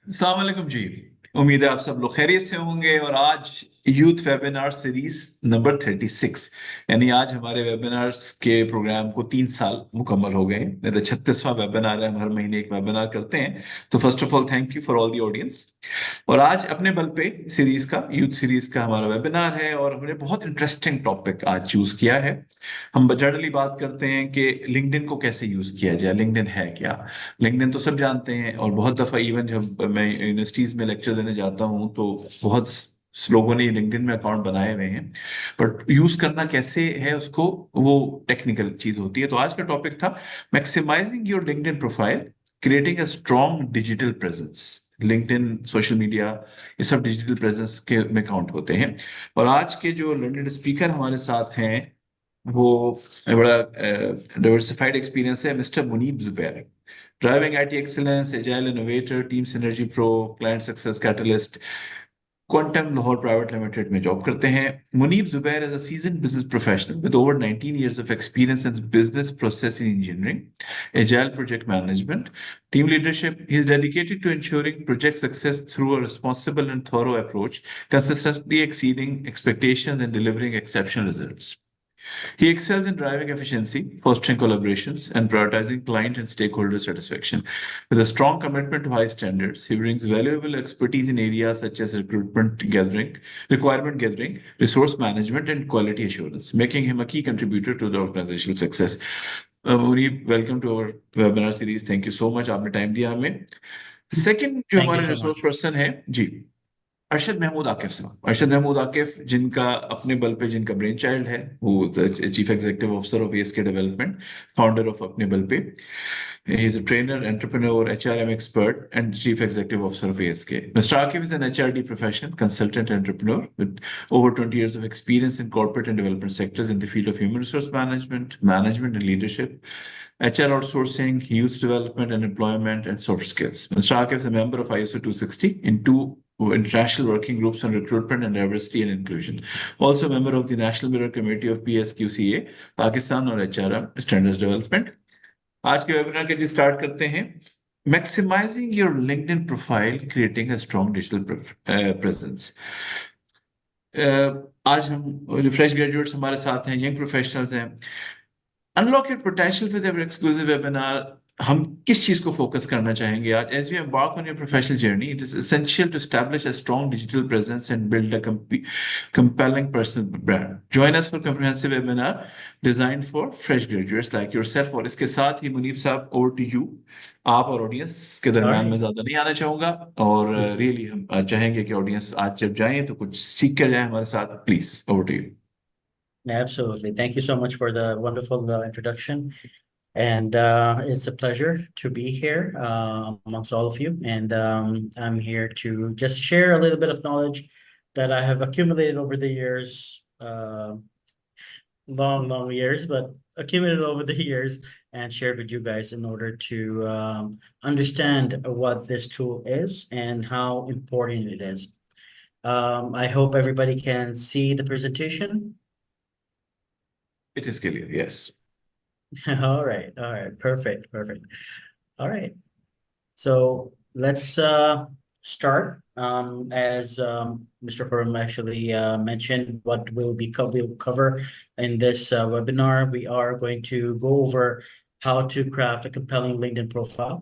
अस्सलाम वालेकुम जी। उम्मीद है आप सब लोग खैरियत से होंगे। और आज यूथ वेबिनार सीरीज नंबर 36, यानी आज हमारे वेबिनार्स के प्रोग्राम को 3 साल मुकम्मल हो गए हैं। मेरा 36वां वेबिनार है। हम हर महीने एक वेबिनार करते हैं। तो first of all thank you for all the audience. और आज अपने बल पे सीरीज का, यूथ सीरीज का हमारा वेबिनार है और हमने बहुत इंटरेस्टिंग टॉपिक आज चूज किया है। हम जनरली बात करते हैं कि लिंक्डइन को कैसे यूज किया जाए, लिंक्डइन है क्या। लिंक्डइन तो सब जानते हैं, और बहुत दफा इवन जब मैं यूनिवर्सिटीज में लेक्चर देने जाता हूँ तो बहुत लोगों ने लिंक्डइन में अकाउंट बनाए हुए हैं, बट यूज करना कैसे है उसको, वो टेक्निकल चीज होती है। तो आज का टॉपिक था maximising your LinkedIn profile, creating a strong digital presence. LinkedIn, social media, ये सब डिजिटल प्रेजेंस के में काउंट होते हैं। और आज के जो लर्नेड स्पीकर हमारे साथ हैं, वो बड़ा डाइवर्सिफाइड एक्सपीरियंस है, mister Muneeb Zubair. Driving IT excellence, agile innovator, team synergy pro, client success catalyst, quantum Lahore private limited में जॉब करते हैं। Muneeb Zubair is a seasoned business professional with over 19 years of experience in business process engineering, agile project management, team leadership. He is dedicated to ensuring project success through a responsible and thorough approach, consistently exceeding expectations and delivering exceptional results. He excels in driving efficiency, fostering collaborations, and prioritizing client and stakeholder satisfaction. With a strong commitment to high standards, he brings valuable expertise in areas such as recruitment gathering, requirement gathering, resource management, and quality assurance, making him a key contributor to the organizational success. Muneeb, welcome to our webinar series. Thank you so much. आपने time दिया हमें। Second जो Thank you हमारे so resource much. Person है जी, अरशद महमूद आकिफ साहब। अरशद महमूद आकिफ, जिनका अपने बल पे, जिनका ब्रेन चाइल्ड है, वो chief executive officer of ASK development, founder of Apne Bal Pe. He is a trainer, entrepreneur, HRM expert and chief executive officer of ASK. Mr. Akif is an HRD professional, consultant, entrepreneur with over 20 years of experience in corporate and development sectors in the field of human resource management and leadership, HR outsourcing, youth development and employment, and soft skills. Mr. Akif is a member of ISO 260 in two international working groups on recruitment and diversity and inclusion. Also a member of the National Mirror Committee of PSQCA, Pakistan, और HRM Standards Development. आज के webinar के लिए start करते हैं। Maximising your LinkedIn profile, creating a strong digital presence. आज हम जो फ्रेश ग्रेजुएट्स हमारे साथ हैं, यंग प्रोफेशनल्स हैं, unlock your potential with our exclusive webinar. हम किस चीज को फोकस करना चाहेंगे आज? As we embark on your professional journey, it is essential to establish a strong digital presence and build a compelling personal brand. Join us for comprehensive webinar designed for fresh graduates like yourself. और इसके साथ ही मुनीब साहब, over to you. आप और audience के All दरमियान में right. ज्यादा नहीं आना चाहूंगा, और रियली हम चाहेंगे कि ऑडियंस आज जब जाएं तो कुछ सीख कर जाए हमारे साथ। Please, over to you. Absolutely. Thank you so much for the wonderful introduction. And it's a pleasure to be here amongst all of you. And I'm here to just share a little bit of knowledge that I have accumulated over the years, long years, but accumulated over the years and shared with you guys in order to understand what this tool is and how important it is. I hope everybody can see the presentation. It is clear, yes. All right, perfect. All right, so let's start. As Mr. Huram actually mentioned, what we'll cover in this webinar, we are going to go over how to craft a compelling LinkedIn profile.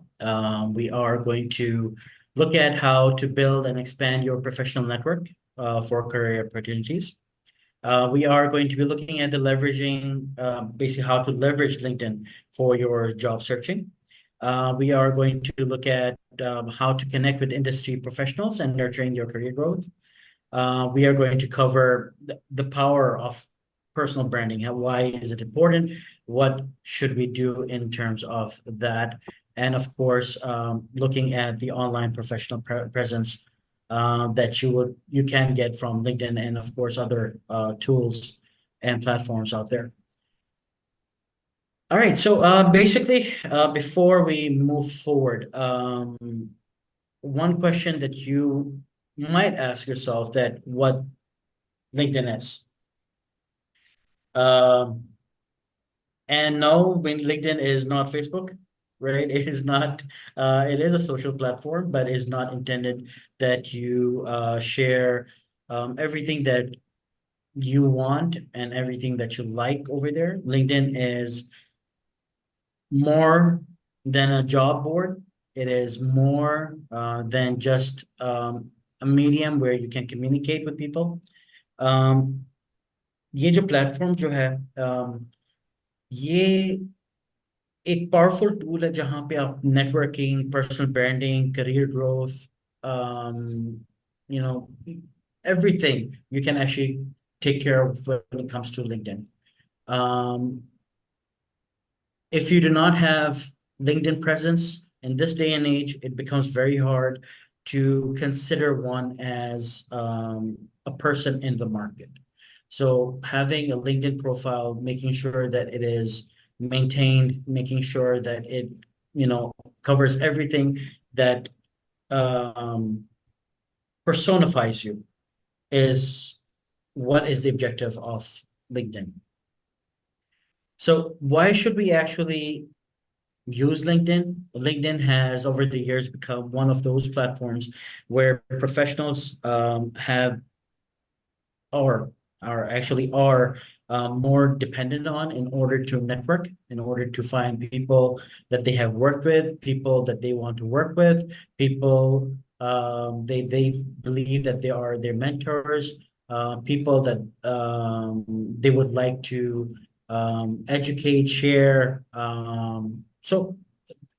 We are going to look at how to build and expand your professional network for career opportunities. We are going to be looking at the leveraging, basically how to leverage LinkedIn for your job searching. We are going to look at how to connect with industry professionals and nurturing your career growth. We are going to cover the power of personal branding. Why is it important? What should we do in terms of that? And of course, looking at the online professional presence that you can get from LinkedIn and of course other tools and platforms out there. All right, so basically, before we move forward, one question that you might ask yourself that what LinkedIn is. And no, when LinkedIn is not Facebook. right? It is not, it is a social platform, but is not intended that you share everything that you want and everything that you like over there. LinkedIn is more than a job board. It is more than just a medium where you can communicate with people. ये जो platform जो है ये एक powerful tool है जहाँ पे आप networking, personal branding, career growth, you know, everything you can actually take care of when it comes to LinkedIn. If you do not have LinkedIn presence in this day and age, it becomes very hard to consider one as a person in the market. So having a LinkedIn profile, making sure that it is maintained, making sure that it, covers everything that personifies you is what is the objective of LinkedIn. So why should we actually use LinkedIn? LinkedIn has over the years become one of those platforms where professionals have or are more dependent on in order to network, in order to find people that they have worked with, people that they want to work with, people they believe that they are their mentors, people that they would like to educate, share. So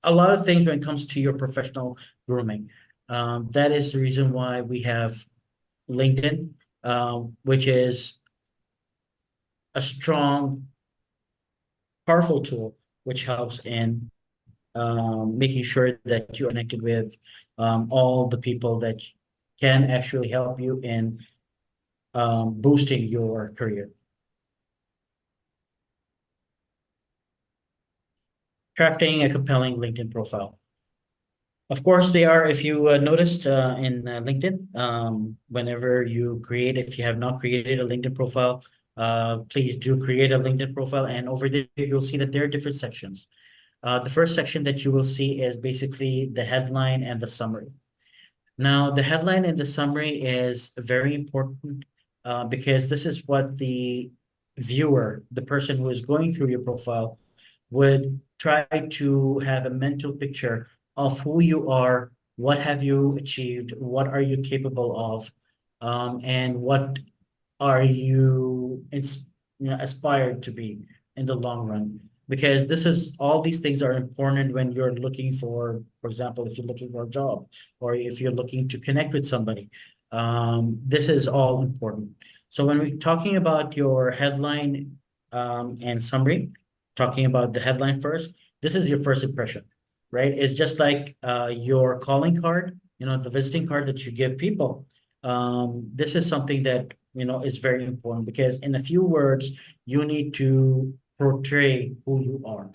a lot of things when it comes to your professional grooming. That is the reason why we have LinkedIn, which is a strong, powerful tool which helps in making sure that you're connected with all the people that can actually help you in boosting your career. Crafting a compelling LinkedIn profile. Of course, they are, if you noticed in LinkedIn, whenever you create, if you have not created a LinkedIn profile, please do create a LinkedIn profile. And over there, you'll see that there are different sections. The first section that you will see is basically the headline and the summary. Now, the headline and the summary is very important because this is what the viewer, the person who is going through your profile, would try to have a mental picture of who you are, what have you achieved, what are you capable of, and what are you aspired to be in the long run. Because this is all these things are important when you're looking for example, if you're looking for a job or if you're looking to connect with somebody, this is all important. So when we're talking about your headline and summary, talking about the headline first, this is your first impression, right? It's just like your calling card, the visiting card that you give people. This is something that, is very important because in a few words, you need to portray who you are.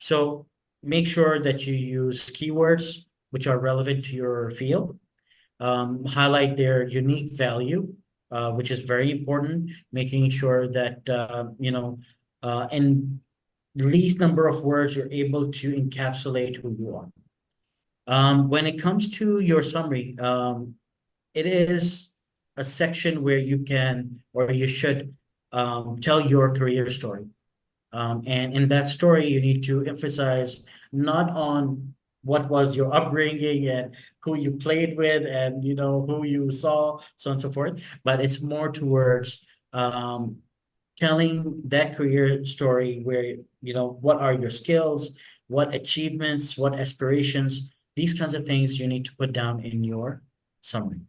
So make sure that you use keywords which are relevant to your field. Highlight their unique value, which is very important, making sure that, in least number of words, you're able to encapsulate who you are. When it comes to your summary, it is a section where you can or you should tell your career story. And in that story, you need to emphasize not on what was your upbringing and who you played with and who you saw, so on and so forth, but it's more towards telling that career story where what are your skills, what achievements, what aspirations, these kinds of things you need to put down in your summary.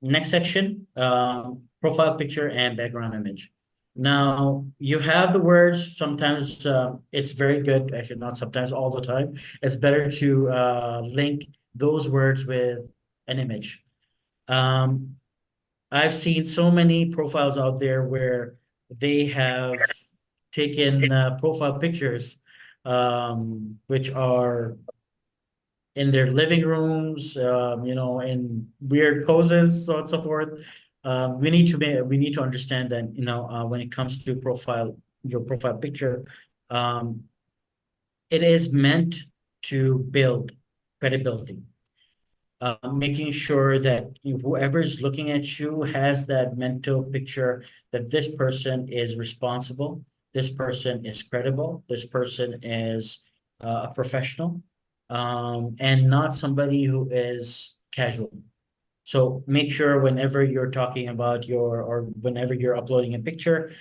Next section, profile picture and background image. Now, you have the words. Sometimes it's very good, actually not sometimes, all the time. It's better to link those words with an image. I've seen so many profiles out there where they have taken profile pictures, which are in their living rooms, in weird poses, so on and so forth. we need to understand that, you know, when it comes to your profile picture, it is meant to build credibility. Making sure that whoever is looking at you has that mental picture that this person is responsible, this person is credible, this person is a professional, and not somebody who is casual. So make sure whenever you're talking about or whenever you're uploading a picture,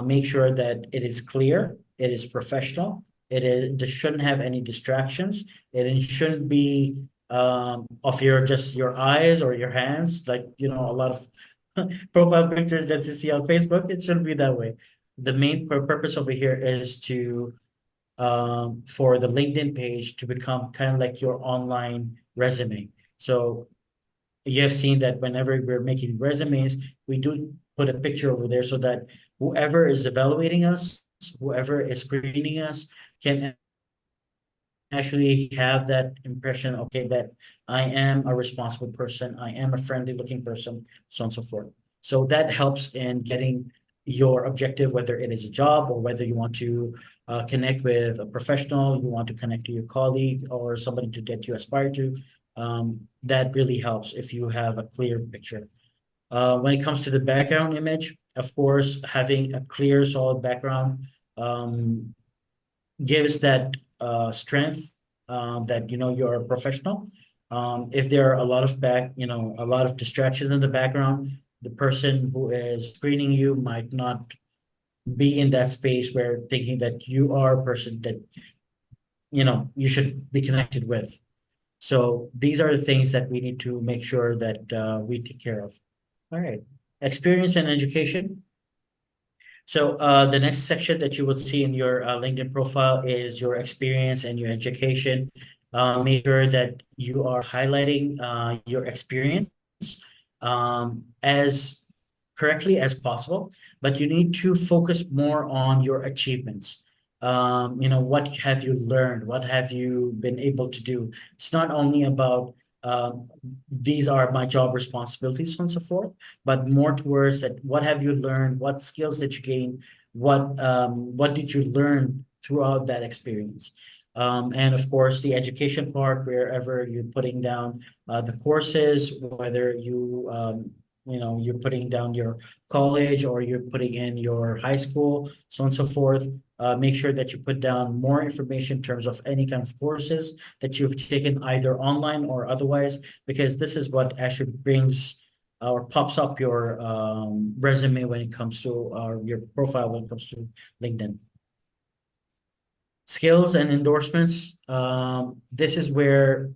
make sure that it is clear, it is professional, it shouldn't have any distractions, it shouldn't be of just your eyes or your hands, like, you know, a lot of profile pictures that you see on Facebook. It shouldn't be that way. The main purpose over here is to for the LinkedIn page to become kind of like your online resume. So you have seen that whenever we're making resumes, we do put a picture over there so that whoever is evaluating us, whoever is screening us, can actually have that impression, okay, that I am a responsible person, I am a friendly looking person, so on and so forth. So that helps in getting your objective, whether it is a job or whether you want to connect with a professional, you want to connect to your colleague or somebody to get you aspire to. That really helps if you have a clear picture. When it comes to the background image, of course, having a clear, solid background gives that strength that, you know, you're a professional. If there are a lot of a lot of distractions in the background, the person who is screening you might not be in that space where thinking that you are a person that, you know, you should be connected with. So these are the things that we need to make sure that we take care of. All right. Experience and education. So the next section that you will see in your LinkedIn profile is your experience and your education. Make sure that you are highlighting your experience as correctly as possible, but you need to focus more on your achievements. You know, what have you learned? What have you been able to do? It's not only about these are my job responsibilities, so on and so forth, but more towards that, what have you learned? What skills did you gain? What did you learn throughout that experience? And of course, the education part, wherever you're putting down the courses, whether you know, you're putting down your college or you're putting in your high school, so on and so forth. Make sure that you put down more information in terms of any kind of courses that you've taken either online or otherwise, because this is what actually brings or pops up your resume when it comes to your profile when it comes to LinkedIn. Skills and endorsements. This is where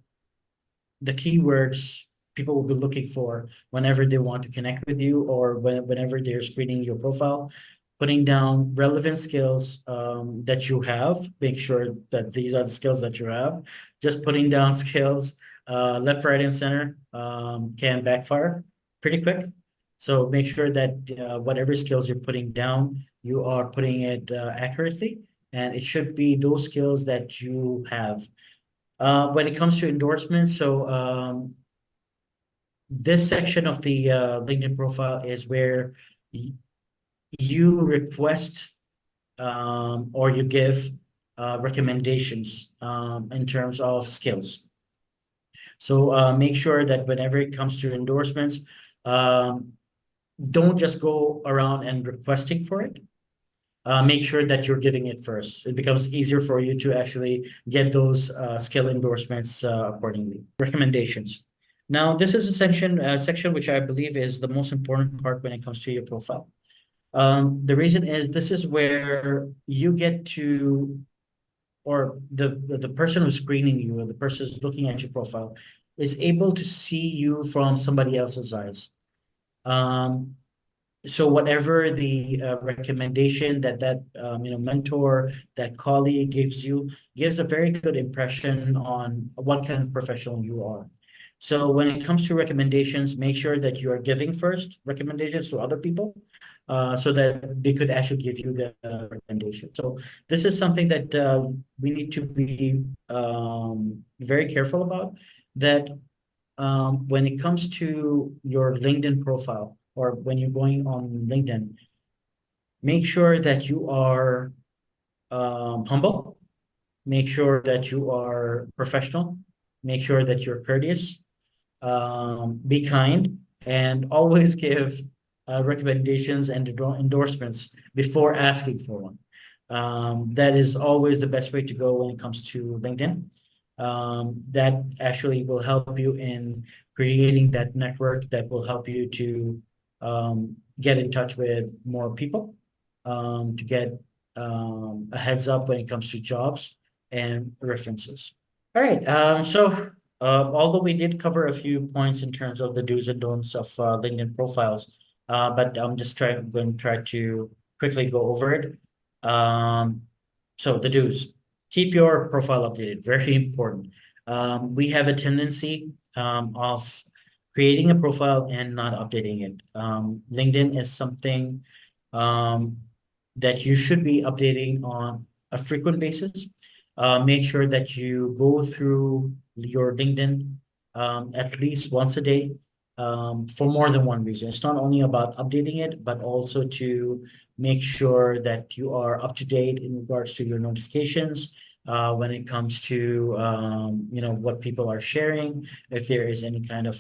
the keywords people will be looking for whenever they want to connect with you or whenever they're screening your profile. Putting down relevant skills that you have, make sure that these are the skills that you have. Just putting down skills left, right, and center can backfire pretty quick. So make sure that whatever skills you're putting down, you are putting it accurately, and it should be those skills that you have. When it comes to endorsements, so this section of the LinkedIn profile is where you request or you give recommendations in terms of skills. So make sure that whenever it comes to endorsements, don't just go around and requesting for it. Make sure that you're giving it first. It becomes easier for you to actually get those skill endorsements accordingly. Recommendations. Now, this is a section which I believe is the most important part when it comes to your profile. The reason is this is where you get to, or the person who's screening you or the person who's looking at your profile is able to see you from somebody else's eyes. So whatever the recommendation that mentor, that colleague gives a very good impression on what kind of professional you are. So when it comes to recommendations, make sure that you are giving first recommendations to other people so that they could actually give you the recommendation. So this is something that we need to be very careful about, that when it comes to your LinkedIn profile, or when you're going on LinkedIn, make sure that you are humble. Make sure that you are professional. Make sure that you're courteous. Be kind, and always give recommendations and endorsements before asking for one. That is always the best way to go when it comes to LinkedIn. That actually will help you in creating that network that will help you to get in touch with more people, to get a heads up when it comes to jobs and references. All right, although we did cover a few points in terms of the do's and don'ts of LinkedIn profiles, but I'm just going to try to quickly go over it. So the do's: keep your profile updated, very important. We have a tendency of creating a profile and not updating it. LinkedIn is something that you should be updating on a frequent basis. Make sure that you go through your LinkedIn at least once a day for more than one reason. It's not only about updating it, but also to make sure that you are up to date in regards to your notifications when it comes to what people are sharing. If there is any kind of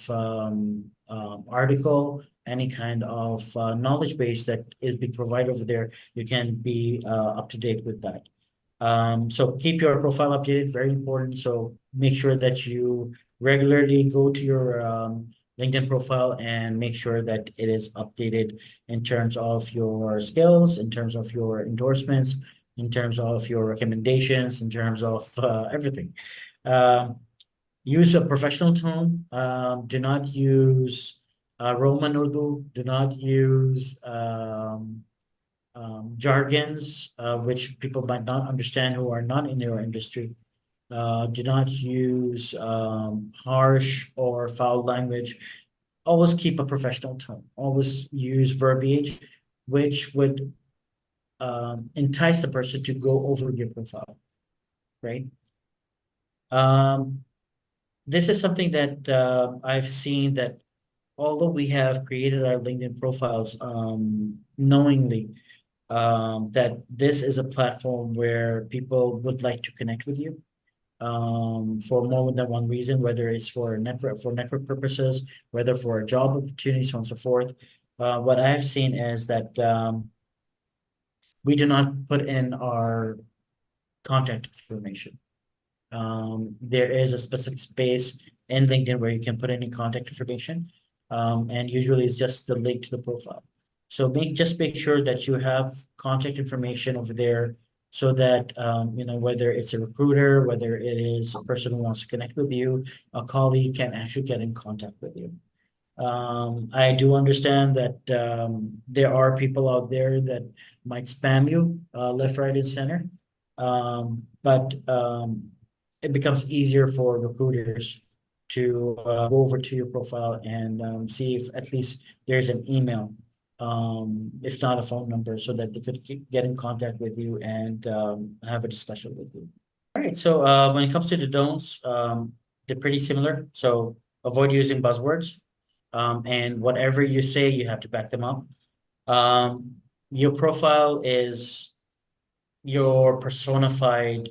article, any kind of knowledge base that is being provided over there, you can be up to date with that. So keep your profile updated, very important. So make sure that you regularly go to your LinkedIn profile and make sure that it is updated in terms of your skills, in terms of your endorsements, in terms of your recommendations, in terms of everything. Use a professional tone. Do not use Roman Urdu. Do not use jargons, which people might not understand who are not in your industry. Do not use harsh or foul language. Always keep a professional tone. Always use verbiage which would entice the person to go over your profile, right? This is something that I've seen, that although we have created our LinkedIn profiles knowingly, that this is a platform where people would like to connect with you for more than one reason, whether it's for network purposes, whether for job opportunities, so on and so forth. What I've seen is that we do not put in our contact information. There is a specific space in LinkedIn where you can put any contact information, and usually it's just the link to the profile. So just make sure that you have contact information over there, so that whether it's a recruiter, whether it is a person who wants to connect with you, a colleague can actually get in contact with you. I do understand that there are people out there that might spam you left, right, and center, but it becomes easier for recruiters to go over to your profile and see if at least there's an email, if not a phone number, so that they could get in contact with you and have a discussion with you. All right, so when it comes to the don'ts, they're pretty similar. So avoid using buzzwords, and whatever you say, you have to back them up. Your profile is your personified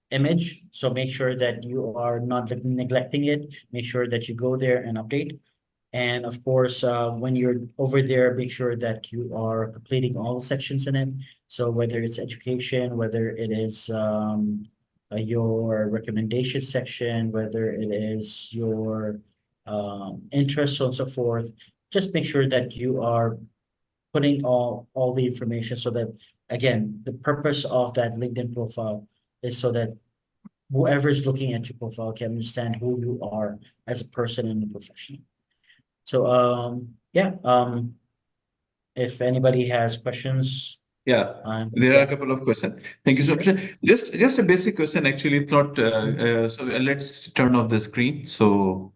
image, so make sure that you are not neglecting it. Make sure that you go there and update. And of course, when you're over there, make sure that you are completing all the sections in it. So whether it's education, whether it is your recommendation section, whether it is your interests, so on and so forth, just make sure that you are putting all the information, so that, again, the purpose of that LinkedIn profile is so that whoever is looking at your profile can understand who you are as a person and a professional. So yeah, if anybody has questions. Yeah, there are a couple of questions. Thank you so much. Just a basic question, actually. It's not so let's turn off the screen. So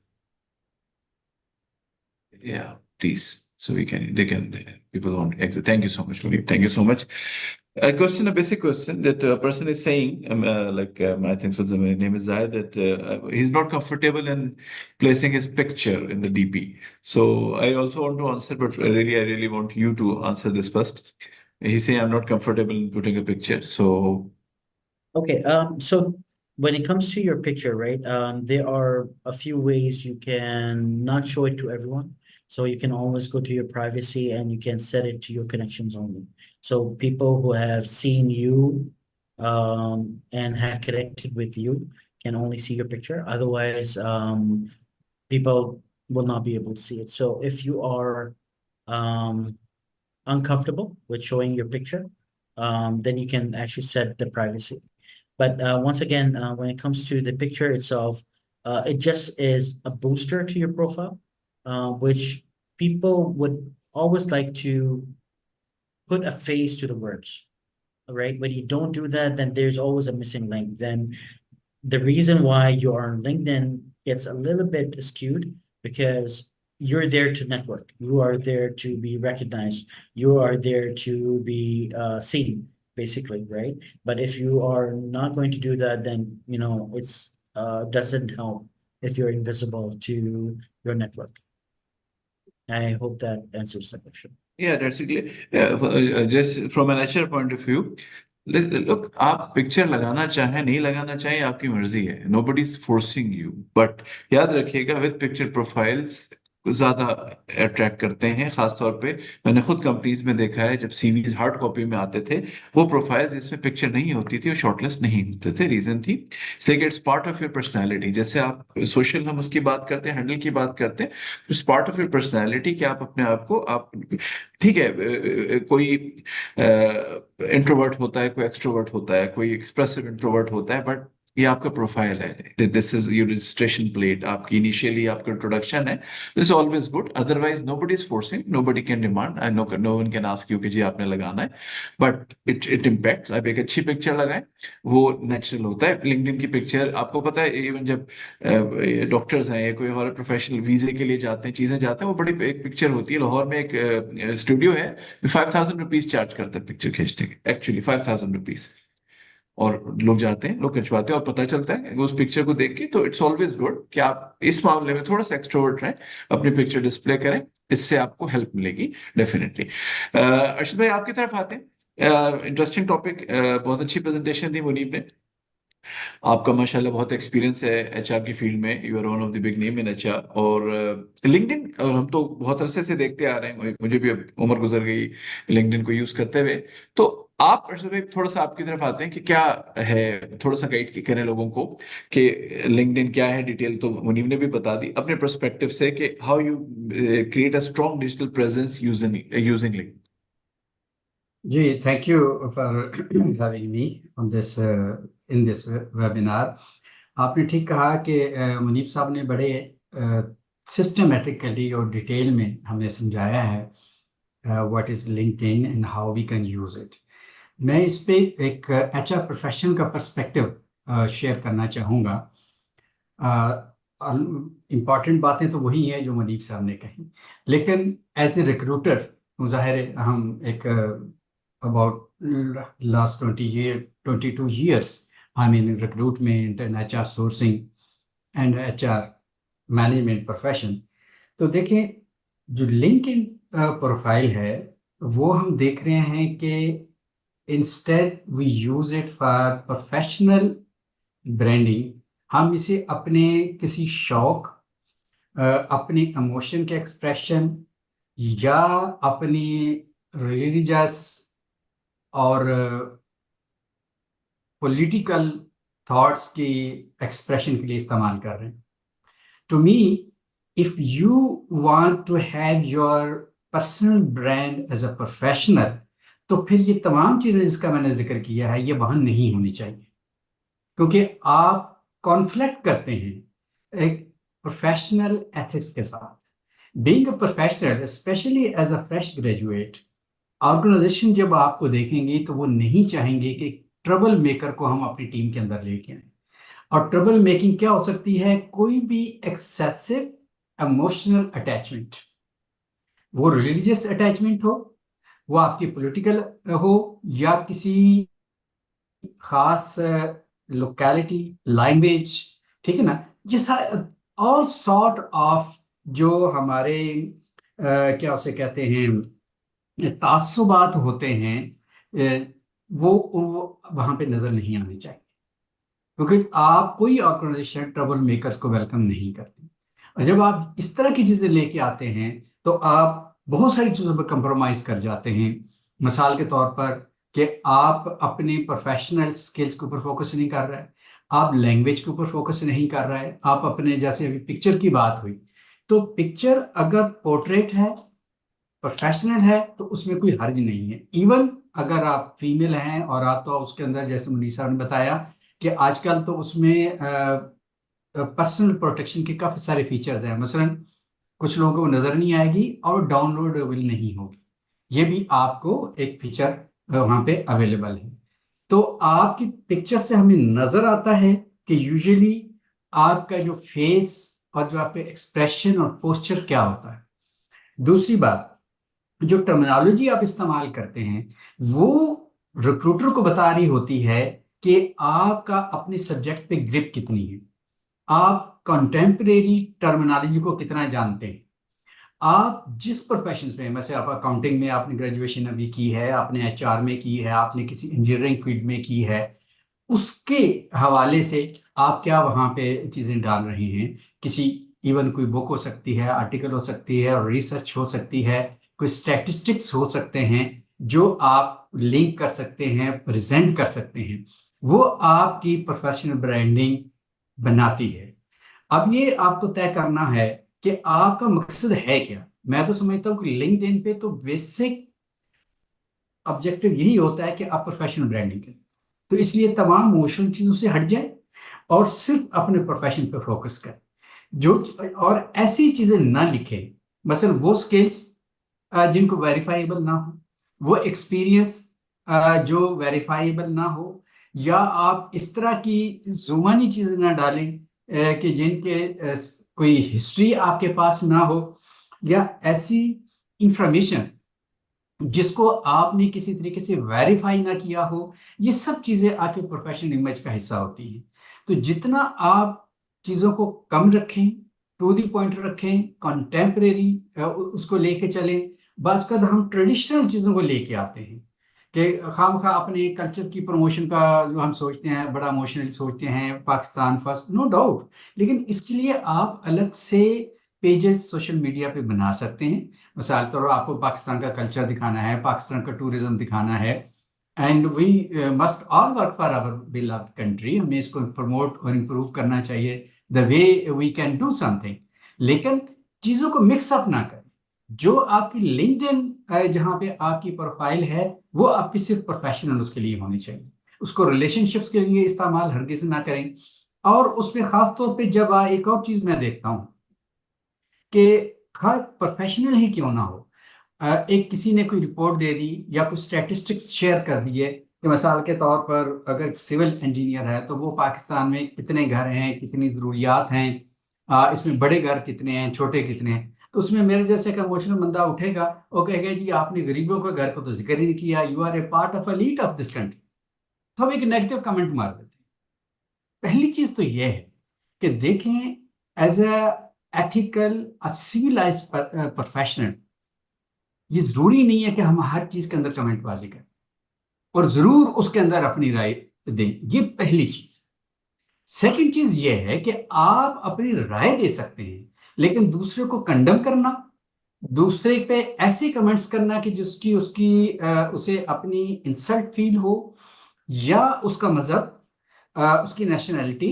yeah, please. So people don't exit. Thank you so much, Munib. Thank you so much. A question, a basic question that a person is saying, I think so. The name is Zahid, that he's not comfortable in placing his picture in the DP. So I also want to answer, but I really want you to answer this first. He's saying I'm not comfortable in putting a picture. So Okay, so when it comes to your picture, right, there are a few ways you can not show it to everyone. So you can always go to your privacy and you can set it to your connections only. So people who have seen you and have connected with you can only see your picture. Otherwise, people will not be able to see it. So if you are um, uncomfortable with showing your picture, then you can actually set the privacy. But once again, when it comes to the picture itself, it just is a booster to your profile, which people would always like to put a face to the words, right? When you don't do that, then there's always a missing link. Then the reason why you are on LinkedIn gets a little bit skewed because you're there to network. You are there to be recognized. You are there to be seen, basically, right? But if you are not going to do that, then it's doesn't help if you're invisible to your network. I hope that answers the question. yeah, that's it. Just from an HR point of view, look, आप picture लगाना चाहे नहीं लगाना चाहे आपकी मर्जी है. Nobody is forcing you. But याद रखिएगा with picture profiles ज्यादा अट्रैक्ट करते हैं. खासतौर पे मैंने खुद कंपनीज में देखा है, जब सीवीज हार्ड कॉपी में आते थे, वो प्रोफाइल्स जिसमें पिक्चर नहीं होती थी वो शॉर्टलिस्ट नहीं होते थे. रीजन थी it's part of your personality. जैसे आप सोशल, हम उसकी बात करते हैं, हैंडल की बात करते हैं, it's part of your personality कि आप अपने आप को आप ठीक है. कोई इंट्रोवर्ट होता है, कोई एक्सट्रोवर्ट होता है, कोई एक्सप्रेसिव इंट्रोवर्ट होता है, बट ये आपका प्रोफाइल है. This is your registration plate. आपकी इनिशियली आपका इंट्रोडक्शन है. This always good. Otherwise nobody is forcing, nobody can demand, I know one can ask you कि जी आपने लगाना है. But it impacts. आप एक अच्छी पिक्चर लगाएं, वो नेचुरल होता है. लिंक्डइन की पिक्चर आपको पता है, इवन जब डॉक्टर्स हैं या कोई और प्रोफेशनल वीजे के लिए जाते हैं, चीजें जाते हैं, वो बड़ी एक पिक्चर होती है. लाहौर में एक स्टूडियो है, 5,000 रुपीज चार्ज करता है पिक्चर खींचने के. Actually 5,000 rupees. और लोग जाते हैं, लोग खिंचवाते हैं, और पता चलता है उस पिक्चर को देख के. तो इट्स ऑलवेज गुड कि आप इस मामले में थोड़ा सा एक्सट्रोवर्ट रहें, अपनी पिक्चर डिस्प्ले करें. इससे आपको हेल्प मिलेगी डेफिनेटली. अर्शद भाई, आपकी तरफ आते हैं. Interesting topic. बहुत अच्छी प्रेजेंटेशन दी मुनीब ने. आपका माशाल्लाह बहुत एक्सपीरियंस है एचआर की फील्ड में. You are one of the big name in HR. और लिंक्डइन और हम तो बहुत अरसे से देखते आ रहे हैं, मुझे भी अब उम्र गुजर गई लिंक्डइन को यूज करते हुए. तो आप अर्शद भाई थोड़ा सा आपकी तरफ आते हैं कि क्या है, थोड़ा सा गाइड करें लोगों को कि लिंक्डइन क्या है. डिटेल तो मुनीब ने भी बता दी अपने पर्सपेक्टिव से कि how you create a strong digital presence using LinkedIn. जी, thank you for having me on this in this webinar. आपने ठीक कहा कि मुनीब साहब ने बड़े सिस्टमेटिकली और डिटेल में हमें समझाया है what is LinkedIn and how we can use it. मैं इस पे एक एचआर प्रोफेशनल का पर्सपेक्टिव शेयर करना चाहूँगा. इम्पॉर्टेंट बातें तो वही हैं जो मुनीब साहब ने कही, लेकिन एज ए रिक्रूटर ज़ाहिर है हम एक about last 22 years I'm in recruitment and HR sourcing and HR management profession. तो देखें, जो लिंक्डइन प्रोफाइल है वो हम देख रहे हैं कि instead we use it for professional branding. हम इसे अपने किसी शौक, अपने इमोशन के एक्सप्रेशन या अपनी रिलीजियस और पॉलिटिकल थॉट्स की एक्सप्रेशन के लिए इस्तेमाल कर रहे हैं. To me, if you want to have your personal brand as a professional, तो फिर ये तमाम चीज़ें जिसका मैंने जिक्र किया है ये वहाँ नहीं होनी चाहिए, क्योंकि आप कॉन्फ्लिक्ट करते हैं एक प्रोफेशनल एथिक्स के साथ. Being a professional, specially as a fresh graduate, organisation जब आपको देखेंगे तो वो नहीं चाहेंगे कि ट्रबल मेकर को हम अपनी टीम के अंदर लेके आए. और ट्रबल मेकिंग क्या हो सकती है? कोई भी एक्सेसिव इमोशनल अटैचमेंट, वो रिलीजियस अटैचमेंट हो, वो आपकी पॉलिटिकल हो, या किसी खास लोकेलिटी, लैंग्वेज, ठीक है ना, ये ऑल सॉर्ट ऑफ जो हमारे क्या उसे कहते हैं तासुबात होते हैं, वो वहां पे नजर नहीं आने चाहिए, क्योंकि आप कोई ऑर्गेनाइजेशन ट्रबल मेकर्स को वेलकम नहीं करती। और जब आप इस तरह की चीजें लेके आते हैं तो आप बहुत सारी चीजों पर कंप्रोमाइज कर जाते हैं। मिसाल के तौर पर कि आप अपने प्रोफेशनल स्किल्स के ऊपर फोकस नहीं कर रहे हैं, आप लैंग्वेज के ऊपर फोकस नहीं कर रहे हैं, आप अपने, जैसे अभी पिक्चर की बात हुई, तो पिक्चर अगर पोर्ट्रेट है, प्रोफेशनल है, तो उसमें कोई हर्ज नहीं है। इवन अगर आप फीमेल हैं और आप तो उसके अंदर, जैसे मुनीसा ने बताया कि आजकल तो उसमें पर्सनल प्रोटेक्शन के काफी सारे फीचर्स हैं। मसलन कुछ लोगों को नजर नहीं आएगी और डाउनलोडेबल नहीं होगी, ये भी आपको एक फीचर वहां पे अवेलेबल है। तो आपकी पिक्चर से हमें नजर आता है कि यूजुअली आपका जो फेस और जो आपके एक्सप्रेशन और पोस्चर क्या होता है। दूसरी बात, जो टर्मिनोलॉजी आप इस्तेमाल करते हैं वो रिक्रूटर को बता रही होती है कि आपका अपने सब्जेक्ट पे ग्रिप कितनी है, आप कंटेम्परेरी टर्मिनोलॉजी को कितना जानते हैं, आप जिस प्रोफेशन में, वैसे आप अकाउंटिंग में आपने ग्रेजुएशन अभी की है, आपने एचआर में की है, आपने किसी इंजीनियरिंग फील्ड में की है, उसके हवाले से आप क्या वहां पे चीजें डाल रहे हैं। किसी, इवन कोई बुक हो सकती है, आर्टिकल हो सकती है, और रिसर्च हो सकती है, कोई स्टैटिस्टिक्स हो सकते हैं जो आप लिंक कर सकते हैं, प्रेजेंट कर सकते हैं, वो आपकी प्रोफेशनल ब्रांडिंग बनाती है। अब ये आपको तय करना है कि आपका मकसद है क्या। मैं तो समझता हूँ कि लिंक्डइन पे तो बेसिक ऑब्जेक्टिव यही होता है कि आप प्रोफेशनल ब्रांडिंग करें, तो इसलिए तमाम मोशन चीजों से हट जाए और सिर्फ अपने प्रोफेशन पे फोकस करें। जो और ऐसी चीजें ना लिखें, मसलन वो स्किल्स जिनको वेरीफाइबल ना हो, वो एक्सपीरियंस जो वेरीफाइबल ना हो, या आप इस तरह की जुबानी चीजें ना डालें कि जिनके कोई हिस्ट्री आपके पास ना हो, या ऐसी इंफॉर्मेशन जिसको आपने किसी तरीके से वेरीफाई ना किया हो। ये सब चीजें आपके प्रोफेशनल इमेज का हिस्सा होती हैं। तो जितना आप चीजों को कम रखें, टू दी पॉइंट रखें, कंटेम्परेरी उसको लेके चलें। बस कद हम ट्रेडिशनल चीजों को लेके आते हैं कि खामखा अपने कल्चर की प्रमोशन का जो हम सोचते हैं, बड़ा इमोशनली सोचते हैं, पाकिस्तान फर्स्ट, नो डाउट, लेकिन इसके लिए आप अलग से पेजेस सोशल मीडिया पे बना सकते हैं। मिसाल के तौर पर आपको पाकिस्तान का कल्चर दिखाना है, पाकिस्तान का टूरिज्म दिखाना है, and we must all work for our beloved country. हमें इसको प्रमोट और इम्प्रूव करना चाहिए the way we can do something, लेकिन चीजों को मिक्स अप ना करें। जो आपकी लिंक्डइन जहाँ पे आपकी प्रोफाइल है वो आपकी सिर्फ प्रोफेशनल उसके लिए होनी चाहिए, उसको रिलेशनशिप्स के लिए इस्तेमाल हरगिज ना करें। और उसमें खास तौर पे जब एक और चीज मैं देखता हूँ कि हर प्रोफेशनल ही क्यों ना हो, एक किसी ने कोई रिपोर्ट दे दी या कुछ स्टैटिस्टिक्स शेयर कर दिए कि मिसाल के तौर पर अगर सिविल इंजीनियर है तो वो पाकिस्तान में कितने घर हैं, कितनी ज़रूरियात हैं, इसमें बड़े घर कितने हैं, छोटे कितने हैं। तो उसमें मेरे जैसे का इमोशनल बंदा उठेगा और कहेगा जी आपने गरीबों के घर को तो जिक्र ही नहीं किया, you are a part of elite of this country. तो हम एक नेगेटिव कमेंट मार देते हैं। पहली चीज तो यह है कि देखें एज एथिकल सिविलाइज प्रोफेशनल, ये जरूरी नहीं है कि हम हर चीज के अंदर कमेंटबाजी करें और जरूर उसके अंदर अपनी राय दें। ये पहली चीज। सेकंड चीज ये है कि आप अपनी राय दे सकते हैं, लेकिन दूसरे को कंडम करना, दूसरे पे ऐसे कमेंट्स करना कि जिसकी उसे अपनी इंसल्ट फील हो, या उसका मजहब, उसकी नेशनैलिटी,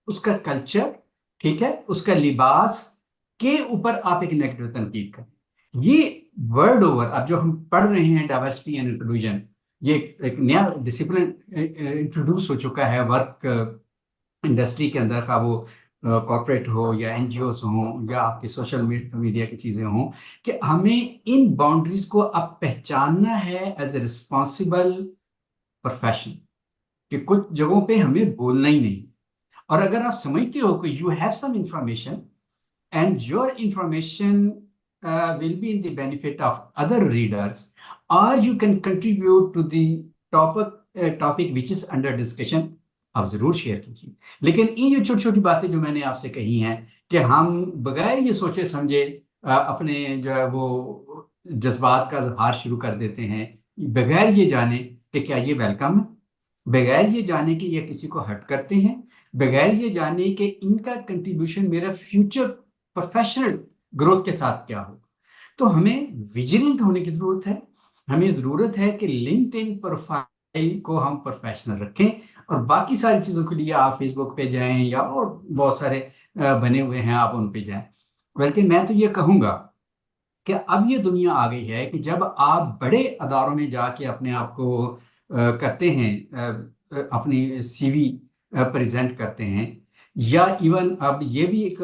उसका कल्चर, ठीक है, उसका लिबास के ऊपर आप एक नेगेटिव तनकीद करें। ये वर्ड ओवर अब जो हम पढ़ रहे हैं डाइवर्सिटी एंड इंक्लूजन, ये एक नया डिसिप्लिन इंट्रोड्यूस हो चुका है वर्क इंडस्ट्री के अंदर का, वो कॉर्पोरेट हो या एनजीओस हो या आपके सोशल मीडिया की चीजें हों, कि हमें इन बाउंड्रीज को अब पहचानना है एज ए रिस्पॉन्सिबल प्रोफेशन, कि कुछ जगहों पे हमें बोलना ही नहीं। और अगर आप समझते हो कि you have some information and your information will be in the benefit of other readers, or you can contribute to the topic which is under discussion, आप जरूर शेयर कीजिए। लेकिन ये जो छोटी छोटी बातें जो मैंने आपसे कही हैं कि हम बगैर ये सोचे समझे अपने जो है वो जज्बात का इजहार शुरू कर देते हैं, बगैर ये जाने कि क्या ये वेलकम है, बगैर ये जाने कि ये किसी को हर्ट करते हैं, बगैर ये जाने कि इनका कंट्रीब्यूशन मेरा फ्यूचर प्रोफेशनल ग्रोथ के साथ क्या होगा। तो हमें विजिलेंट होने की जरूरत है। हमें जरूरत है कि लिंक्डइन प्रोफाइल को हम प्रोफेशनल रखें, और बाकी सारी चीजों के लिए आप फेसबुक पे जाएं या और बहुत सारे बने हुए हैं, आप उन पे जाएं। बल्कि मैं तो ये कहूंगा कि अब ये दुनिया आ गई है कि जब आप बड़े अदारों में जाके अपने आप को करते हैं, अपनी सीवी प्रेजेंट करते हैं, या इवन अब ये भी एक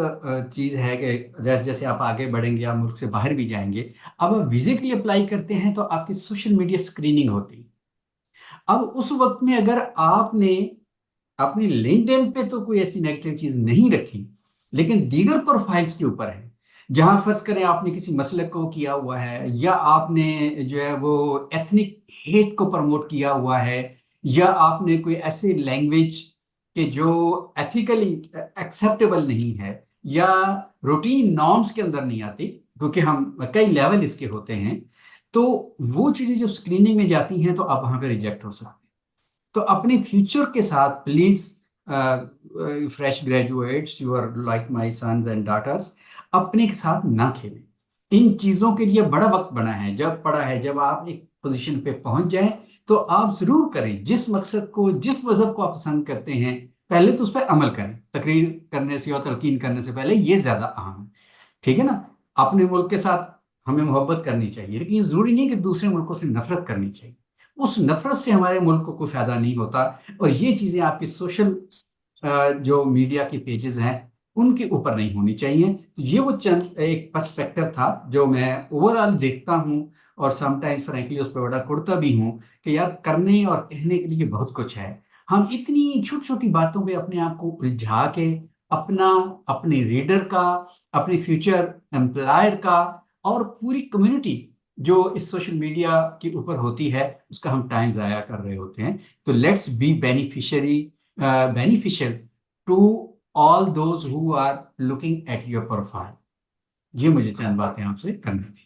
चीज़ है कि जैसे आप आगे बढ़ेंगे, आप मुल्क से बाहर भी जाएंगे, अब आप वीज़े के लिए अप्लाई करते हैं तो आपकी सोशल मीडिया स्क्रीनिंग होती है। अब उस वक्त में अगर आपने अपनी लिंक्डइन पे तो कोई ऐसी नेगेटिव चीज़ नहीं रखी, लेकिन दीगर प्रोफाइल्स के ऊपर है, जहां फर्ज करें आपने किसी मसलक को किया हुआ है, या आपने जो है वो एथनिक हेट को प्रमोट किया हुआ है, या आपने कोई ऐसे लैंग्वेज के जो एथिकली एक्सेप्टेबल नहीं है या रूटीन नॉर्म्स के अंदर नहीं आती, क्योंकि हम कई लेवल इसके होते हैं, तो वो चीज़ें जब स्क्रीनिंग में जाती हैं तो आप वहां पर रिजेक्ट हो सकते हैं। तो अपने फ्यूचर के साथ please, fresh graduates, you are like my sons and daughters, अपने के साथ ना खेलें। इन चीजों के लिए बड़ा वक्त पड़ा है जब आप एक पोजीशन पे पहुंच जाएं तो आप जरूर करें जिस मकसद को, जिस मजहब को आप पसंद करते हैं, पहले तो उस पर अमल करें। तकरीर करने से और तलकीन करने से पहले ये ज्यादा अहम है, ठीक है ना। अपने मुल्क के साथ हमें मोहब्बत करनी चाहिए, लेकिन ये जरूरी नहीं कि दूसरे मुल्कों से नफरत करनी चाहिए। उस नफरत से हमारे मुल्क को कोई फायदा नहीं होता। और ये चीजें आपकी सोशल जो मीडिया के पेजेस हैं उनके ऊपर नहीं होनी चाहिए। तो ये वो चंद एक पर्सपेक्टिव था जो मैं ओवरऑल देखता हूँ, और समटाइम्स फ्रैंकली उस पर बड़ा कुड़ता भी हूँ कि यार करने और कहने के लिए बहुत कुछ है। हम इतनी छोटी छोटी बातों पे अपने आप को उलझा के अपना, अपने रीडर का, अपने फ्यूचर एम्प्लॉयर का, और पूरी कम्युनिटी जो इस सोशल मीडिया के ऊपर होती है, उसका हम टाइम ज़ाया कर रहे होते हैं। तो let's be beneficial to all those who are looking at your profile. ये मुझे चंद बातें आपसे करनी थी।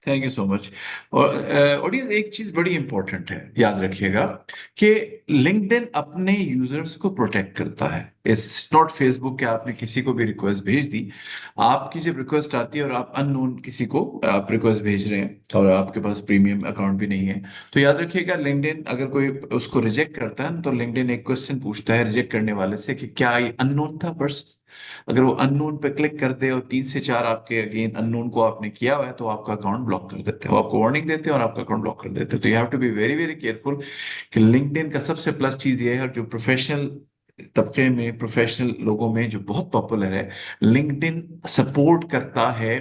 Thank you so much. और ऑडियंस, एक चीज बड़ी इंपॉर्टेंट है, याद रखिएगा कि लिंक्डइन अपने यूजर्स को प्रोटेक्ट करता है। इट्स नॉट फेसबुक कि आपने किसी को भी रिक्वेस्ट भेज दी। आपकी जब रिक्वेस्ट आती है और आप अननोन किसी को आप रिक्वेस्ट भेज रहे हैं और आपके पास प्रीमियम अकाउंट भी नहीं है, तो याद रखिएगा लिंक्डइन अगर कोई उसको रिजेक्ट करता है तो लिंक्डइन एक क्वेश्चन पूछता है रिजेक्ट करने वाले से कि क्या ये अननोन था पर्सन। अगर वो अननोन पे क्लिक कर दे और 3 से 4 आपके अगेन अननोन को आपने किया हुआ है तो आपका अकाउंट ब्लॉक कर देते हैं, वो आपको वार्निंग देते हैं और आपका अकाउंट ब्लॉक कर देते हैं। तो you have to be very very careful कि लिंक्डइन का सबसे प्लस चीज ये है, और जो प्रोफेशनल तबके में, प्रोफेशनल लोगों में जो बहुत पॉपुलर है, लिंक्डइन सपोर्ट करता है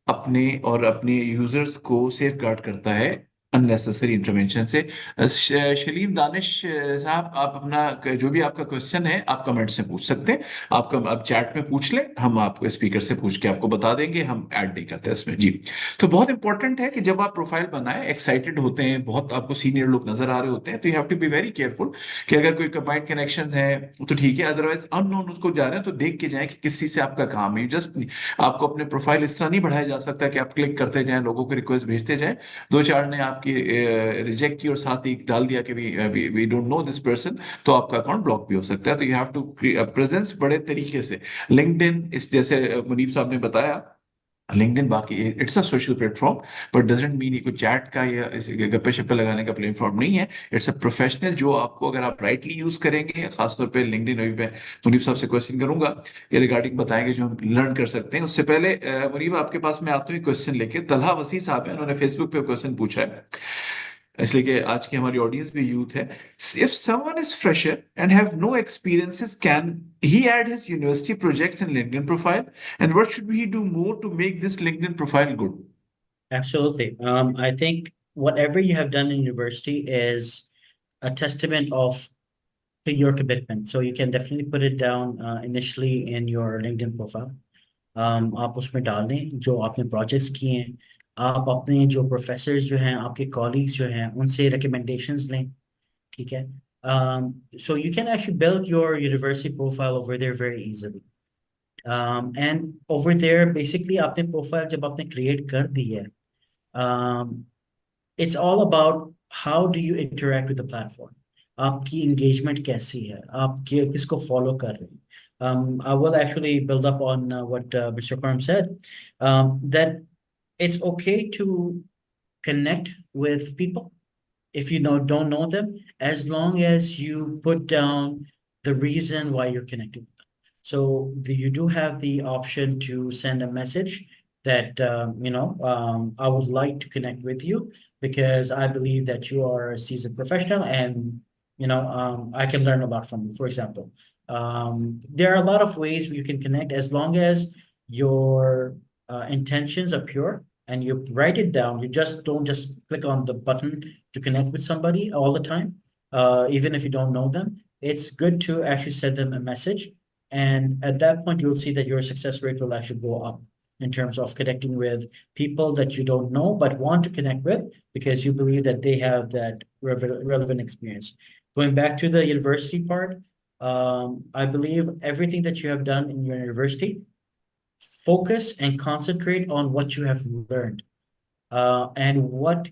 अपने यूजर्स को सेफ गार्ड करता है अननेसेसरी इंटरवेंशन से। शलीम दानिश साहब, आप अपना जो भी आपका क्वेश्चन है आप कमेंट से पूछ सकते हैं। आप चैट में पूछ लें, हम आपको स्पीकर से पूछ के आपको बता देंगे, हम ऐड नहीं करते इसमें जी। तो बहुत इंपॉर्टेंट है कि जब आप प्रोफाइल बनाएं, एक्साइटेड होते हैं, बहुत आपको सीनियर लोग नजर आ रहे होते हैं, तो you have to be very careful कि अगर कोई कंबाइंड कनेक्शंस है तो ठीक है, अदरवाइज अननोन उसको जा रहे हैं तो देख के जाए कि किसी से आपका काम है। जस्ट आपको अपने प्रोफाइल इस तरह नहीं बढ़ाया जा सकता कि आप क्लिक करते जाएं, लोगों को रिक्वेस्ट भेजते जाएं, 2-4 ने आपकी रिजेक्ट की और साथ ही डाल दिया कि we don't know this person, तो आपका अकाउंट ब्लॉक भी हो सकता है। तो यू हैव टू प्रेजेंस बड़े तरीके से। लिंक्डइन इस जैसे मुनीब साहब ने बताया, लिंक्डइन बाकी it's a social platform, but doesn't mean ये कोई चैट का या गप्पे शप्पे लगाने का प्लेटफॉर्म नहीं है। इट्स अ प्रोफेशनल जो आपको, अगर आप राइटली यूज करेंगे, खासतौर पे लिंक्डइन, अभी मैं मुनीब साहब से क्वेश्चन करूंगा ये रिगार्डिंग बताएंगे जो हम लर्न कर सकते हैं। उससे पहले मुनीब आपके पास मैं आता हूँ क्वेश्चन लेके। तलहा वसी साहब है, उन्होंने फेसबुक पे क्वेश्चन पूछा है, इसलिए कि आज की हमारी ऑडियंस भी यूथ है। If someone is fresher and have no experiences, can he add his university projects in LinkedIn profile, and what should he do more to make this LinkedIn profile good? Absolutely. I think whatever you have done in university is a testament of to your commitment. So you can definitely put it down initially in your LinkedIn profile. आप उसमें डाल दें जो आपने projects किए हैं। आप अपने जो प्रोफेसर्स जो हैं, आपके कॉलीग्स जो हैं, उनसे रिकमेंडेशंस लें, ठीक है। So you can actually build your university profile over there very easily. And over there, basically, आपने प्रोफाइल जब आपने क्रिएट कर दी है, it's all about how do you interact with the platform. आपकी engagement कैसी है, आप किसको follow कर रहे हैं. I will actually build up on what Mr. Karam said, that it's okay to connect with people if you don't know them, as long as you put down the reason why you're connecting with them. So you do have the option to send a message that I would like to connect with you because I believe that you are a seasoned professional and I can learn a lot from you. For example, there are a lot of ways you can connect as long as your intentions are pure and you write it down. You don't just click on the button to connect with somebody all the time, even if you don't know them. It's good to actually send them a message. And at that point, you'll see that your success rate will actually go up in terms of connecting with people that you don't know but want to connect with because you believe that they have that relevant experience. Going back to the university part, I believe everything that you have done in your university, focus and concentrate on what you have learned. And what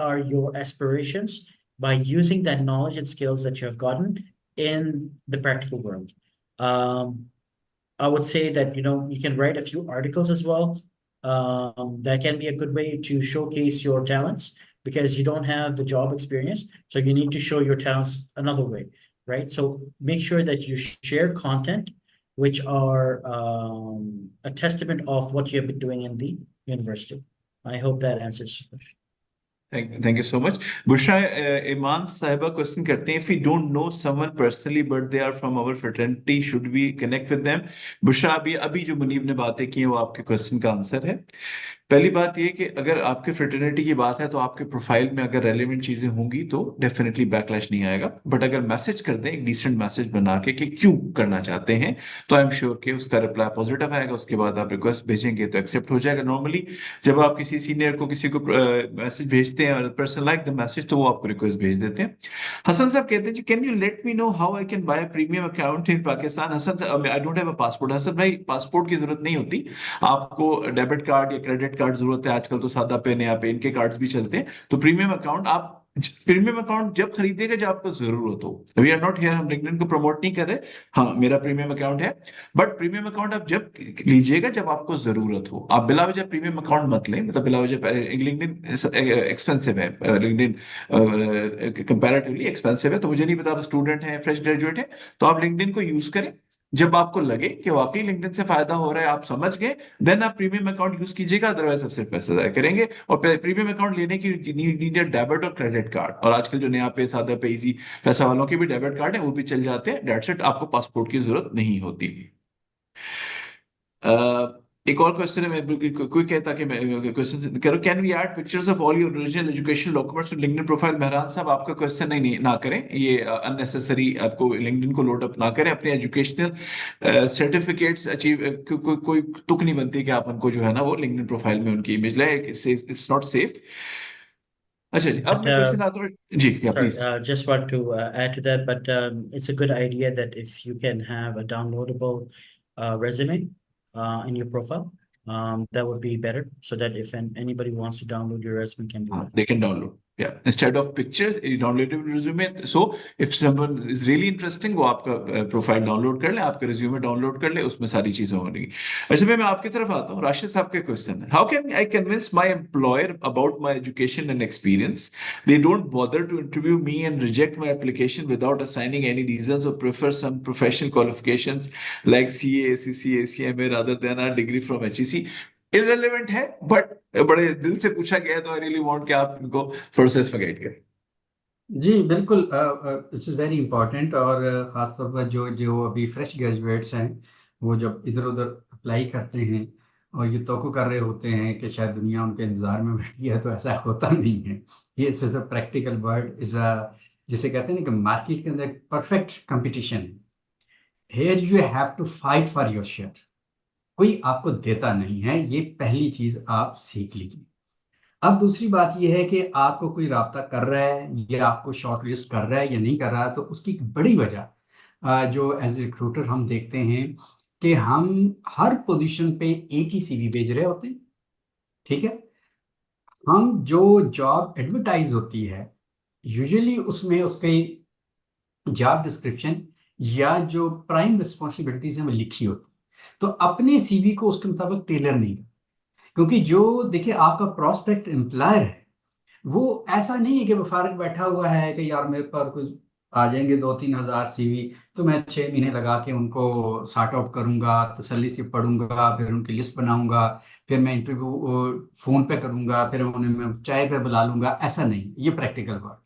are your aspirations by using that knowledge and skills that you have gotten in the practical world. I would say that, you can write a few articles as well. That can be a good way to showcase your talents because you don't have the job experience. So you need to show your talents another way, right? So make sure that you share content which are a testament of what you have been doing in the university. I hope that answers the question. Thank you so much. Bushra Iman Sahiba question करते हैं, if we don't know someone personally but they are from our fraternity, should we connect with them? Bushra अभी जो मुनीब ने बातें की हैं वो आपके क्वेश्चन का आंसर है। पहली बात ये कि अगर आपके फ्रेटर्निटी की बात है तो आपके प्रोफाइल में अगर रेलेवेंट चीजें होंगी तो डेफिनेटली बैकलैश नहीं आएगा। बट अगर मैसेज कर दें एक डिसेंट मैसेज बना के कि क्यों करना चाहते हैं तो आई एम श्योर कि उसका रिप्लाई पॉजिटिव आएगा। उसके बाद आप रिक्वेस्ट भेजेंगे तो एक्सेप्ट हो जाएगा। नॉर्मली जब आप किसी सीनियर को किसी को मैसेज भेजते हैं और पर्सन लाइक द मैसेज तो वो आपको रिक्वेस्ट भेज देते हैं। हसन साहब कहते हैं ji can you let me know how I can buy premium account in Pakistan. Hasan साहब I don't have a passport. Hasan भाई पासपोर्ट की जरूरत नहीं होती, आपको डेबिट कार्ड या क्रेडिट कार्ड जरूरत है। आजकल तो सादा पेन या पेन के कार्ड्स भी चलते हैं। तो प्रीमियम अकाउंट जब खरीदेगा जब आपको जरूरत हो। वी आर नॉट हियर, हम लिंक्डइन को प्रमोट नहीं कर रहे। हाँ मेरा प्रीमियम अकाउंट है, बट प्रीमियम अकाउंट आप जब लीजिएगा जब आपको जरूरत हो। आप बिला वजह प्रीमियम अकाउंट मत लें, मतलब बिला वजह लिंक्डइन एक्सपेंसिव है, लिंक्डइन कंपैरेटिवली एक्सपेंसिव है। तो मुझे नहीं पता आप स्टूडेंट हैं फ्रेश ग्रेजुएट है तो आप लिंक्डइन को यूज करें जब आपको लगे कि वाकई लिंक्डइन से फायदा हो रहा है, आप समझ गए, देन आप प्रीमियम अकाउंट यूज कीजिएगा। अदरवाइज सबसे पैसे जाया करेंगे। और प्रीमियम अकाउंट लेने की नीड डेबिट और क्रेडिट कार्ड, और आजकल जो नया पे सादा पे इजी पैसा वालों के भी डेबिट कार्ड है वो भी चल जाते हैं। डेट्स इट, आपको पासपोर्ट की जरूरत नहीं होती। एक और क्वेश्चन है, मैं कोई कहता कि मैं क्वेश्चन करो, can we add pictures of all your original educational documents to LinkedIn profile. Mehran साहब आपका क्वेश्चन नहीं ना करें, ये अननेसेसरी आपको लिंक्डइन को लोड अप ना करें। अपने एजुकेशनल सर्टिफिकेट्स अचीव कोई तुक नहीं बनती कि आप उनको जो है ना वो लिंक्डइन प्रोफाइल में उनकी इमेज लाए। It's not safe. अच्छा जी, अब मैं क्वेश्चन आता हूँ जी, या Sorry, please. just want to add to that, but it's a good idea that if you can have a downloadable resume in your profile, that would be better, so that if anybody wants to download your resume, can do that. They can download. Yeah, instead of pictures, you download your resume. So if someone is really interesting, वो आपका profile download कर ले, आपका resume download कर ले, उसमें सारी चीजें होंगी। अच्छा मैं आपकी तरफ आता हूँ। राशिद साहब के क्वेश्चन है, how can I convince my employer about my education and experience? They don't bother to interview me and reject my application without assigning any reasons और prefer some professional qualifications like CA, ACC, ACMA rather than a degree from HEC। Irrelevant है but बड़े दिल से पूछा गया है तो I really want कि आप इनको थोड़ा सा इसमें गाइड करें। जी बिल्कुल, इट्स वेरी इंपॉर्टेंट। और ख़ासतौर पर जो अभी फ्रेश ग्रेजुएट्स हैं वो जब इधर उधर अप्लाई करते हैं और ये तवक्को कर रहे होते हैं कि शायद दुनिया उनके इंतज़ार में बैठी है, तो ऐसा होता नहीं है। ये इस अ प्रैक्टिकल वर्ड इज़ जिसे कहते हैं ना कि मार्केट के अंदर परफेक्ट कंपटीशन है। Here you have to fight for your share. कोई आपको देता नहीं है। ये पहली चीज आप सीख लीजिए। अब दूसरी बात यह है कि आपको कोई राब्ता कर रहा है या आपको शॉर्ट लिस्ट कर रहा है या नहीं कर रहा, तो उसकी एक बड़ी वजह जो एज ए रिक्रूटर हम देखते हैं कि हम हर पोजीशन पे एक ही सीवी भेज रहे होते हैं। ठीक है, हम जो जॉब एडवर्टाइज होती है यूजुअली उसमें उसकी जॉब डिस्क्रिप्शन या जो प्राइम रिस्पॉन्सिबिलिटीज हैं वो लिखी होती है, तो अपने सीवी को उसके मुताबिक टेलर नहीं कर, क्योंकि जो देखिए आपका प्रॉस्पेक्ट एम्प्लॉयर है वो ऐसा नहीं है कि वो फारग बैठा हुआ है कि यार मेरे पर कुछ आ जाएंगे 2-3 हज़ार सीवी, तो मैं 6 महीने लगा के उनको सॉर्ट आउट करूंगा, तसल्ली से पढ़ूंगा, फिर उनकी लिस्ट बनाऊंगा, फिर मैं इंटरव्यू फोन पे करूंगा, फिर उन्हें मैं चाय पे बुला लूंगा। ऐसा नहीं, ये प्रैक्टिकल वर्क।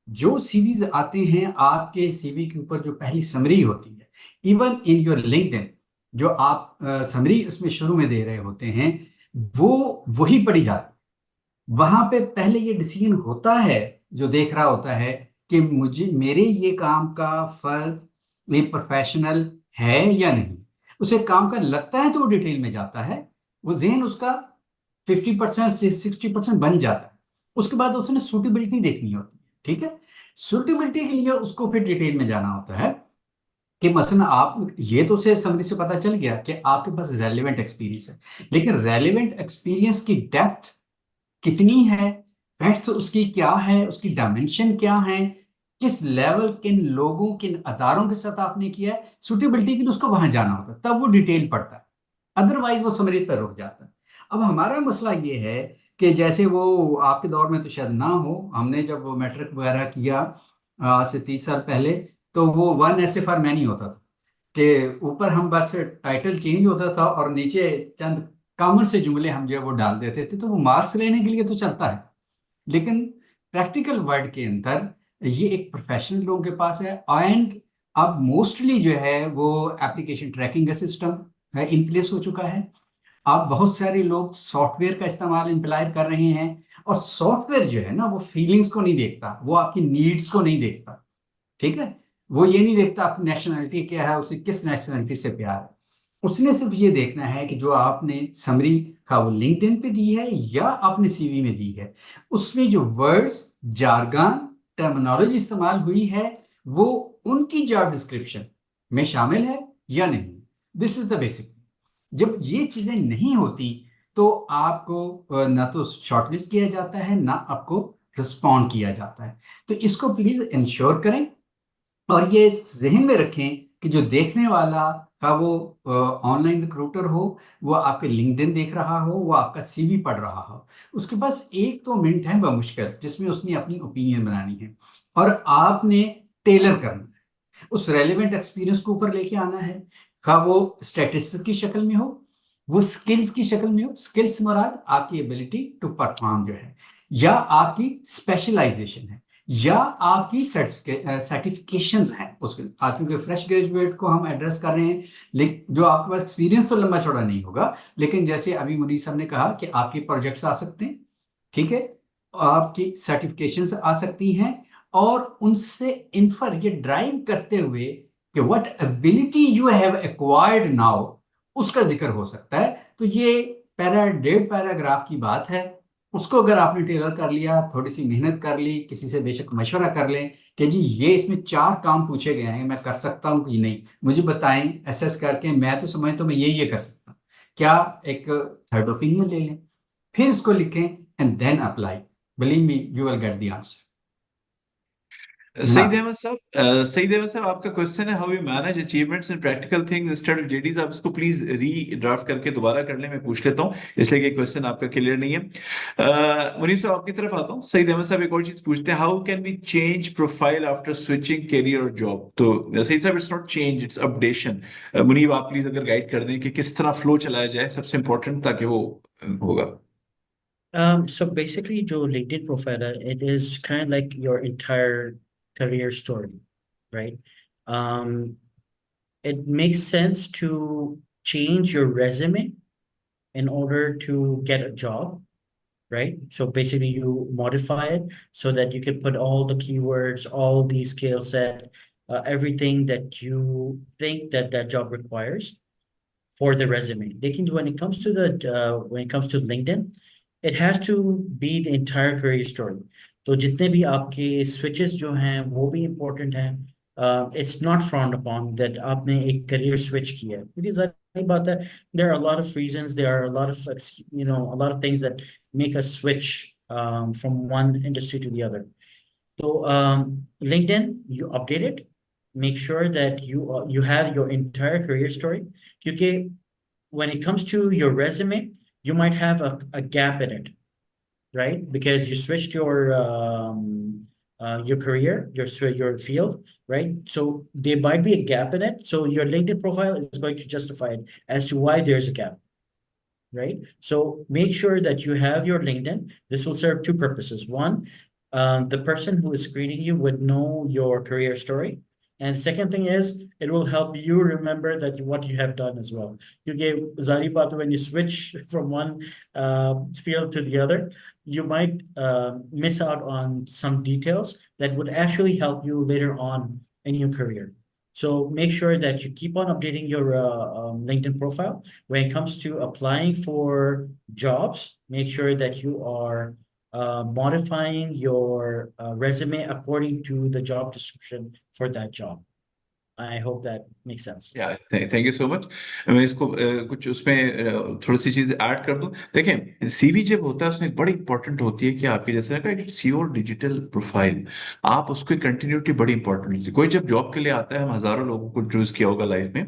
जो सीवीज आते हैं आपके सीवी के ऊपर जो पहली समरी होती है, इवन इन योर लिंक्डइन जो आप समरी उसमें शुरू में दे रहे होते हैं, वो वही पढ़ी जाती है। वहां पे पहले ये डिसीजन होता है, जो देख रहा होता है कि मुझे मेरे ये काम का फर्ज ये प्रोफेशनल है या नहीं। उसे काम का लगता है तो वो डिटेल में जाता है, वो जेन उसका 50% से 60% बन जाता है। उसके बाद उसने सूटेबिलिटी देखनी होती है। ठीक है, सूटेबिलिटी के लिए उसको फिर डिटेल में जाना होता है कि मसलन आप ये तो से समरी से पता चल गया कि आपके पास रेलेवेंट एक्सपीरियंस है, लेकिन रेलेवेंट एक्सपीरियंस की डेप्थ कितनी है, फैक्ट्स उसकी क्या है, उसकी डायमेंशन क्या है, किस लेवल किन लोगों किन अदारों के साथ आपने किया है, सुटेबिलिटी के लिए उसको वहां जाना होता है, तब वो डिटेल पढ़ता है। अदरवाइज वो समरी पर रुक जाता है। अब हमारा मसला ये है कि जैसे वो आपके दौर में तो शायद ना हो, हमने जब वो मैट्रिक वगैरह किया आज से 30 साल पहले, तो वो 1 SFR में नहीं होता था कि ऊपर हम बस टाइटल चेंज होता था और नीचे चंद कॉमन से जुमले हम जो है वो डाल देते थे, तो वो मार्क्स लेने के लिए तो चलता है। लेकिन प्रैक्टिकल वर्ल्ड के अंदर ये एक प्रोफेशनल लोगों के पास है, एंड अब मोस्टली जो है वो एप्लीकेशन ट्रैकिंग का सिस्टम इन प्लेस हो चुका है। अब बहुत सारे लोग सॉफ्टवेयर का इस्तेमाल इम्प्लायर कर रहे हैं, और सॉफ्टवेयर जो है ना वो फीलिंग्स को नहीं देखता, वो आपकी नीड्स को नहीं देखता। ठीक है, वो ये नहीं देखता आपकी नेशनलिटी क्या है, उसे किस नेशनलिटी से प्यार है। उसने सिर्फ ये देखना है कि जो आपने समरी का वो लिंक्डइन पे दी है या आपने सीवी में दी है, उसमें जो वर्ड्स जार्गन टर्मिनोलॉजी इस्तेमाल हुई है वो उनकी जॉब डिस्क्रिप्शन में शामिल है या नहीं। This is the basic. जब ये चीजें नहीं होती तो आपको ना तो शॉर्टलिस्ट किया जाता है ना आपको रिस्पॉन्ड किया जाता है। तो इसको प्लीज इंश्योर करें और ये जहन में रखें कि जो देखने वाला का वो ऑनलाइन रिक्रूटर हो, वो आपके लिंक्डइन देख रहा हो, वो आपका सीवी पढ़ रहा हो, उसके पास 1-2 मिनट है बमुश्किल जिसमें उसने अपनी ओपिनियन बनानी है, और आपने टेलर करना है, उस रेलिवेंट एक्सपीरियंस को ऊपर लेके आना है। खा वो स्टैटिस्टिक्स की शक्ल में हो, वो स्किल्स की शक्ल में हो। स्किल्स मुराद आपकी एबिलिटी टू परफॉर्म जो है, या आपकी स्पेशलाइजेशन है, या आपकी सर्टिफिकेशंस हैं उसके। आज चूंकि फ्रेश ग्रेजुएट को हम एड्रेस कर रहे हैं, लेकिन जो आपके पास एक्सपीरियंस तो लंबा चौड़ा नहीं होगा, लेकिन जैसे अभी मुनीर साहब ने कहा कि आपके प्रोजेक्ट्स आ सकते हैं, ठीक है, आपकी सर्टिफिकेशंस आ सकती हैं, और उनसे इन्फर ये ड्राइव करते हुए कि what ability you have acquired now, उसका जिक्र हो सकता है। तो ये 1.5 पैराग्राफ की बात है, उसको अगर आपने टेलर कर लिया, थोड़ी सी मेहनत कर ली, किसी से बेशक मशवरा कर लें कि जी ये इसमें 4 काम पूछे गए हैं, मैं कर सकता हूँ कि नहीं, मुझे बताएं, एसेस करके मैं तो समझता हूँ मैं ये कर सकता हूँ क्या, एक थर्ड ओपिनियन ले लें, फिर इसको लिखें and then apply. Believe me you will get the answer. Saeed Ahmed साहब, आपका क्वेश्चन है how you manage achievements and practical things instead of JDs. आप इसको प्लीज रीड्राफ्ट करके दोबारा कर लें, मैं पूछ लेता हूँ, इसलिए कि क्वेश्चन आपका क्लियर नहीं है। मुनीर साहब आपकी तरफ आता हूँ। सईद अहमद साहब एक और चीज पूछते हैं, how can we change profile after switching career और जॉब। तो सईद साहब, it's not change, it's updation. Muneeb आप प्लीज अगर गाइड कर दें कि किस तरह फ्लो चलाया जाए, सबसे इंपॉर्टेंट, ताकि वो होगा। So basically, जो LinkedIn profile, it is kind of like your entire career story, right? Um, it makes sense to change your resume in order to get a job, right? So basically, you modify it so that you can put all the keywords, all the skill set, everything that you think that job requires for the resume. When it comes to LinkedIn, it has to be the entire career story. तो जितने भी आपके switches जो हैं वो भी important हैं. It's not frowned upon that आपने एक career switch किया है. Because जाहिर बात है, there are a lot of reasons, there are a lot of a lot of things that make us switch from one industry to the other. So LinkedIn, you update it. Make sure that you have your entire career story. Because when it comes to your resume, you might have a gap in it, right? Because you switched your career, your field, right? So there might be a gap in it. So your LinkedIn profile is going to justify it as to why there's a gap, right? So make sure that you have your LinkedIn. This will serve two purposes. One, the person who is screening you would know your career story. And second thing is, it will help you remember that what you have done as well. You gave Zari Batu, when you switch from one field to the other, you might miss out on some details that would actually help you later on in your career. So make sure that you keep on updating your LinkedIn profile. When it comes to applying for jobs, make sure that you are modifying your resume according to the job description for that job. I hope that makes sense. Yeah, thank you so much. मैं इसको कुछ उसमें थोड़ी सी चीज add कर दूं. देखें, CV जब होता है उसमें एक बड़ी इंपॉर्टेंट होती है कि आपकी जैसे ना इट्स योर डिजिटल प्रोफाइल. आप उसकी कंटिन्यूटी बड़ी इंपॉर्टेंट होती है. कोई जब जॉब के लिए आता है, हम हजारों लोगों को चूज किया होगा लाइफ में,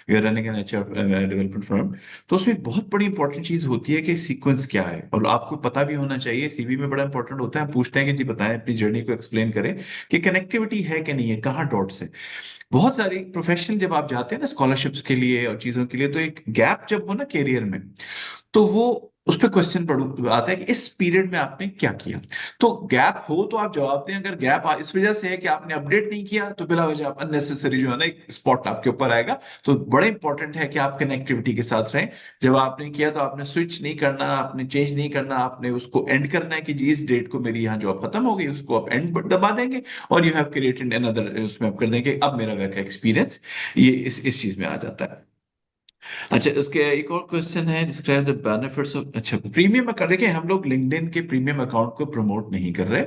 we are running an HR development firm, तो उसमें एक बहुत बड़ी इंपॉर्टेंट चीज होती है कि सीक्वेंस क्या है, और आपको पता भी होना चाहिए. सीवी में बड़ा इंपॉर्टेंट होता है. हम पूछते हैं कि जी बताएं, अपनी जर्नी को एक्सप्लेन करें कि कनेक्टिविटी है कि नहीं है, कहाँ डॉट्स है. बहुत सारी प्रोफेशनल जब आप जाते हैं ना स्कॉलरशिप्स के लिए और चीजों के लिए, तो एक गैप जब हो ना करियर में, तो वो उस पर क्वेश्चन आता है कि इस पीरियड में आपने क्या किया. तो गैप हो तो आप जवाब दें. अगर गैप इस वजह से है कि आपने अपडेट नहीं किया, तो बिला वजह आप अननेसेसरी जो है ना एक स्पॉट आपके ऊपर आएगा. तो बड़े इंपॉर्टेंट है कि आप कनेक्टिविटी के साथ रहें. जब आपने किया तो आपने स्विच नहीं करना, आपने चेंज नहीं करना, आपने उसको एंड करना है कि जी इस डेट को मेरी यहाँ जॉब खत्म हो गई, उसको आप एंड दबा देंगे और यू हैव क्रिएटेड अनदर, उसमें आप कर देंगे अब मेरा वर्क एक्सपीरियंस ये इस चीज में आ जाता है. अच्छा, उसके एक और क्वेश्चन है, डिस्क्राइब द बेनिफिट्स ऑफ. अच्छा, प्रीमियम अकाउंट. देखिए, हम लोग लिंक्डइन के प्रीमियम अकाउंट को प्रमोट नहीं कर रहे.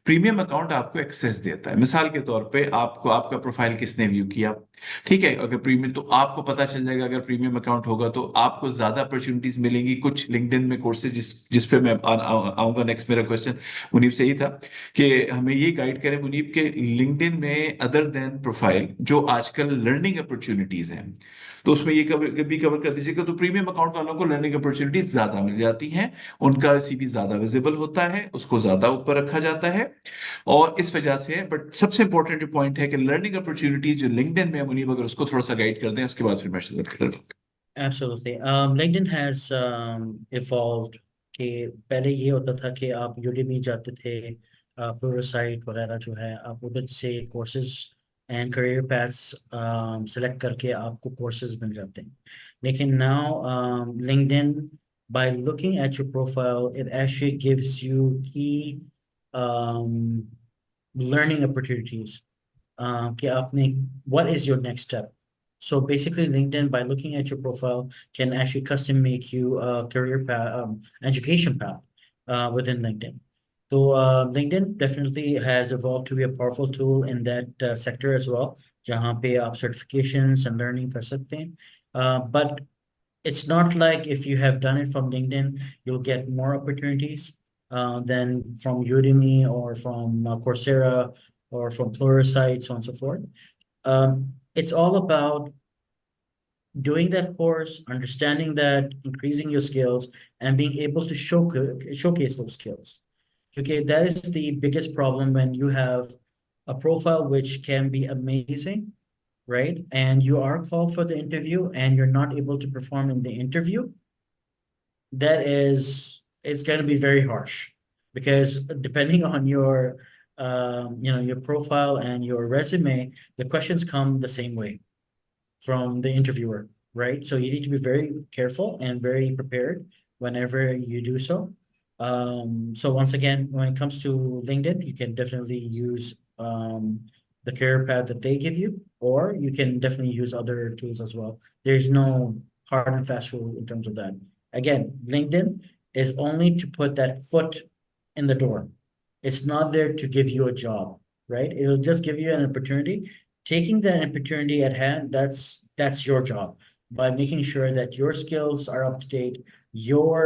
प्रीमियम अकाउंट आपको एक्सेस देता है. मिसाल के तौर पे आपको आपका प्रोफाइल किसने व्यू किया, ठीक है, अगर प्रीमियम, तो आपको पता चल जाएगा. अगर प्रीमियम अकाउंट होगा तो आपको ज्यादा अपॉर्चुनिटीज मिलेंगी. कुछ लिंक्डइन में कोर्सेज जिस पे मैं आऊंगा नेक्स्ट. मेरा क्वेश्चन मुनीब से ही था कि हमें ये गाइड करें मुनीब के लिंक्डइन में अदर देन प्रोफाइल जो आजकल लर्निंग अपॉर्चुनिटीज हैं, तो उसमें ये भी कवर कर दीजिएगा. तो प्रीमियम अकाउंट वालों को लर्निंग अपॉर्चुनिटीज ज्यादा मिल जाती हैं, उनका सीवी ज्यादा विजिबल होता है, उसको ज्यादा ऊपर रखा जाता है, और इस वजह से. बट सबसे इंपॉर्टेंट जो पॉइंट है कि लर्निंग अपॉर्चुनिटीज जो लिंक्डइन में, मुनीब अगर उसको थोड़ा सा गाइड कर दें, उसके बाद फिर मैं शुरू करता हूं. Absolutely. LinkedIn has evolved कि पहले ये होता था कि आप Udemy जाते थे, Pluralsight वगैरह जो है, आप उधर से courses and career paths select करके आपको कोर्सेज मिल जाते हैं. लेकिन now LinkedIn, by looking at your profile, it actually gives you key learning opportunities. कि आपने, what is your next step? So basically, LinkedIn, by looking at your profile, can actually custom make you a career path, education path within LinkedIn. So LinkedIn definitely has evolved to be a powerful tool in that sector as well, जहाँ पे आप certifications and learning कर सकते हैं. But it's not like if you have done it from LinkedIn, you'll get more opportunities than from Udemy or from Coursera or from Pluralsight, so on and so forth. It's all about doing that course, understanding that, increasing your skills, and being able to showcase those skills. Okay, that is the biggest problem when you have a profile which can be amazing, right? And you are called for the interview and you're not able to perform in the interview. It's going to be very harsh, because depending on your your profile and your resume, the questions come the same way from the interviewer, right? So you need to be very careful and very prepared whenever you do so. So once again, when it comes to LinkedIn, you can definitely use the career path that they give you, or you can definitely use other tools as well. There's no hard and fast rule in terms of that. Again, LinkedIn is only to put that foot in the door. It's not there to give you a job, right? It'll just give you an opportunity. Taking that opportunity at hand, that's your job, by making sure that your skills are up to date, your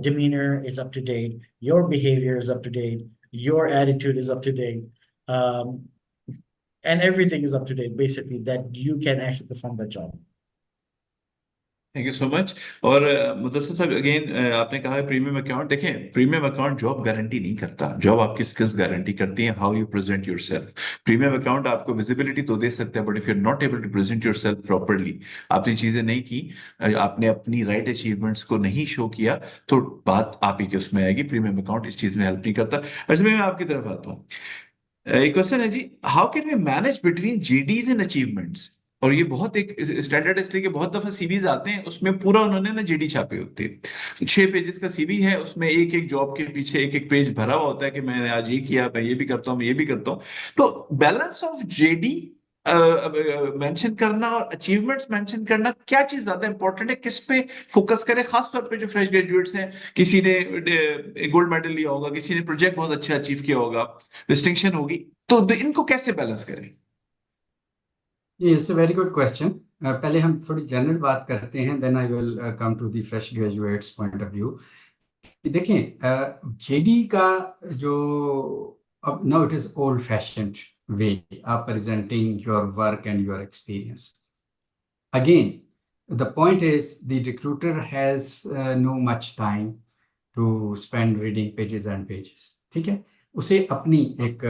demeanor is up to date, your behavior is up to date, your attitude is up to date, and everything is up to date, basically, that you can actually perform that job. Thank you so much. और मुदस्सिर साहब, again आपने कहा है premium account. देखें, premium account job guarantee नहीं करता, job आपकी skills guarantee करती है, how you present yourself. Premium account आपको विजिबिलिटी तो दे सकता है, but if you are not able to present yourself properly, आपने चीजें नहीं की, आपने अपनी राइट अचीवमेंट्स को नहीं शो किया, तो बात आप ही के उसमें आएगी। प्रीमियम अकाउंट इस चीज में हेल्प नहीं करता। अच्छा, मैं आपकी तरफ आता हूँ। एक क्वेश्चन है जी, how can we manage between GDs and achievements? और ये बहुत एक स्टैंडर्ड, इसलिए कि बहुत दफा सीवीज आते हैं, उसमें पूरा उन्होंने ना जीडी छापे होते हैं। 6 पेजेस का सीवी है, उसमें एक एक जॉब के पीछे एक एक पेज भरा हुआ होता है कि मैंने आज ये किया, मैं ये भी करता हूँ, मैं ये भी करता हूँ। तो बैलेंस ऑफ जेडी मेंशन करना और अचीवमेंट्स मेंशन करना, क्या चीज ज्यादा इंपॉर्टेंट है? किस पे फोकस करें, खासतौर पे जो फ्रेश ग्रेजुएट्स हैं? किसी ने गोल्ड मेडल लिया होगा, किसी ने प्रोजेक्ट बहुत अच्छा अचीव किया होगा, डिस्टिंक्शन होगी, तो इनको कैसे बैलेंस करें? It's a very good question. पहले हम थोड़ी जनरल बात करते हैं, then I will come to the fresh graduates point of view. देखें, जेडी का जो अब now it is old fashioned way of presenting your work and your experience. Again the point is the recruiter has no much time to spend reading pages and pages, ठीक है? उसे अपनी एक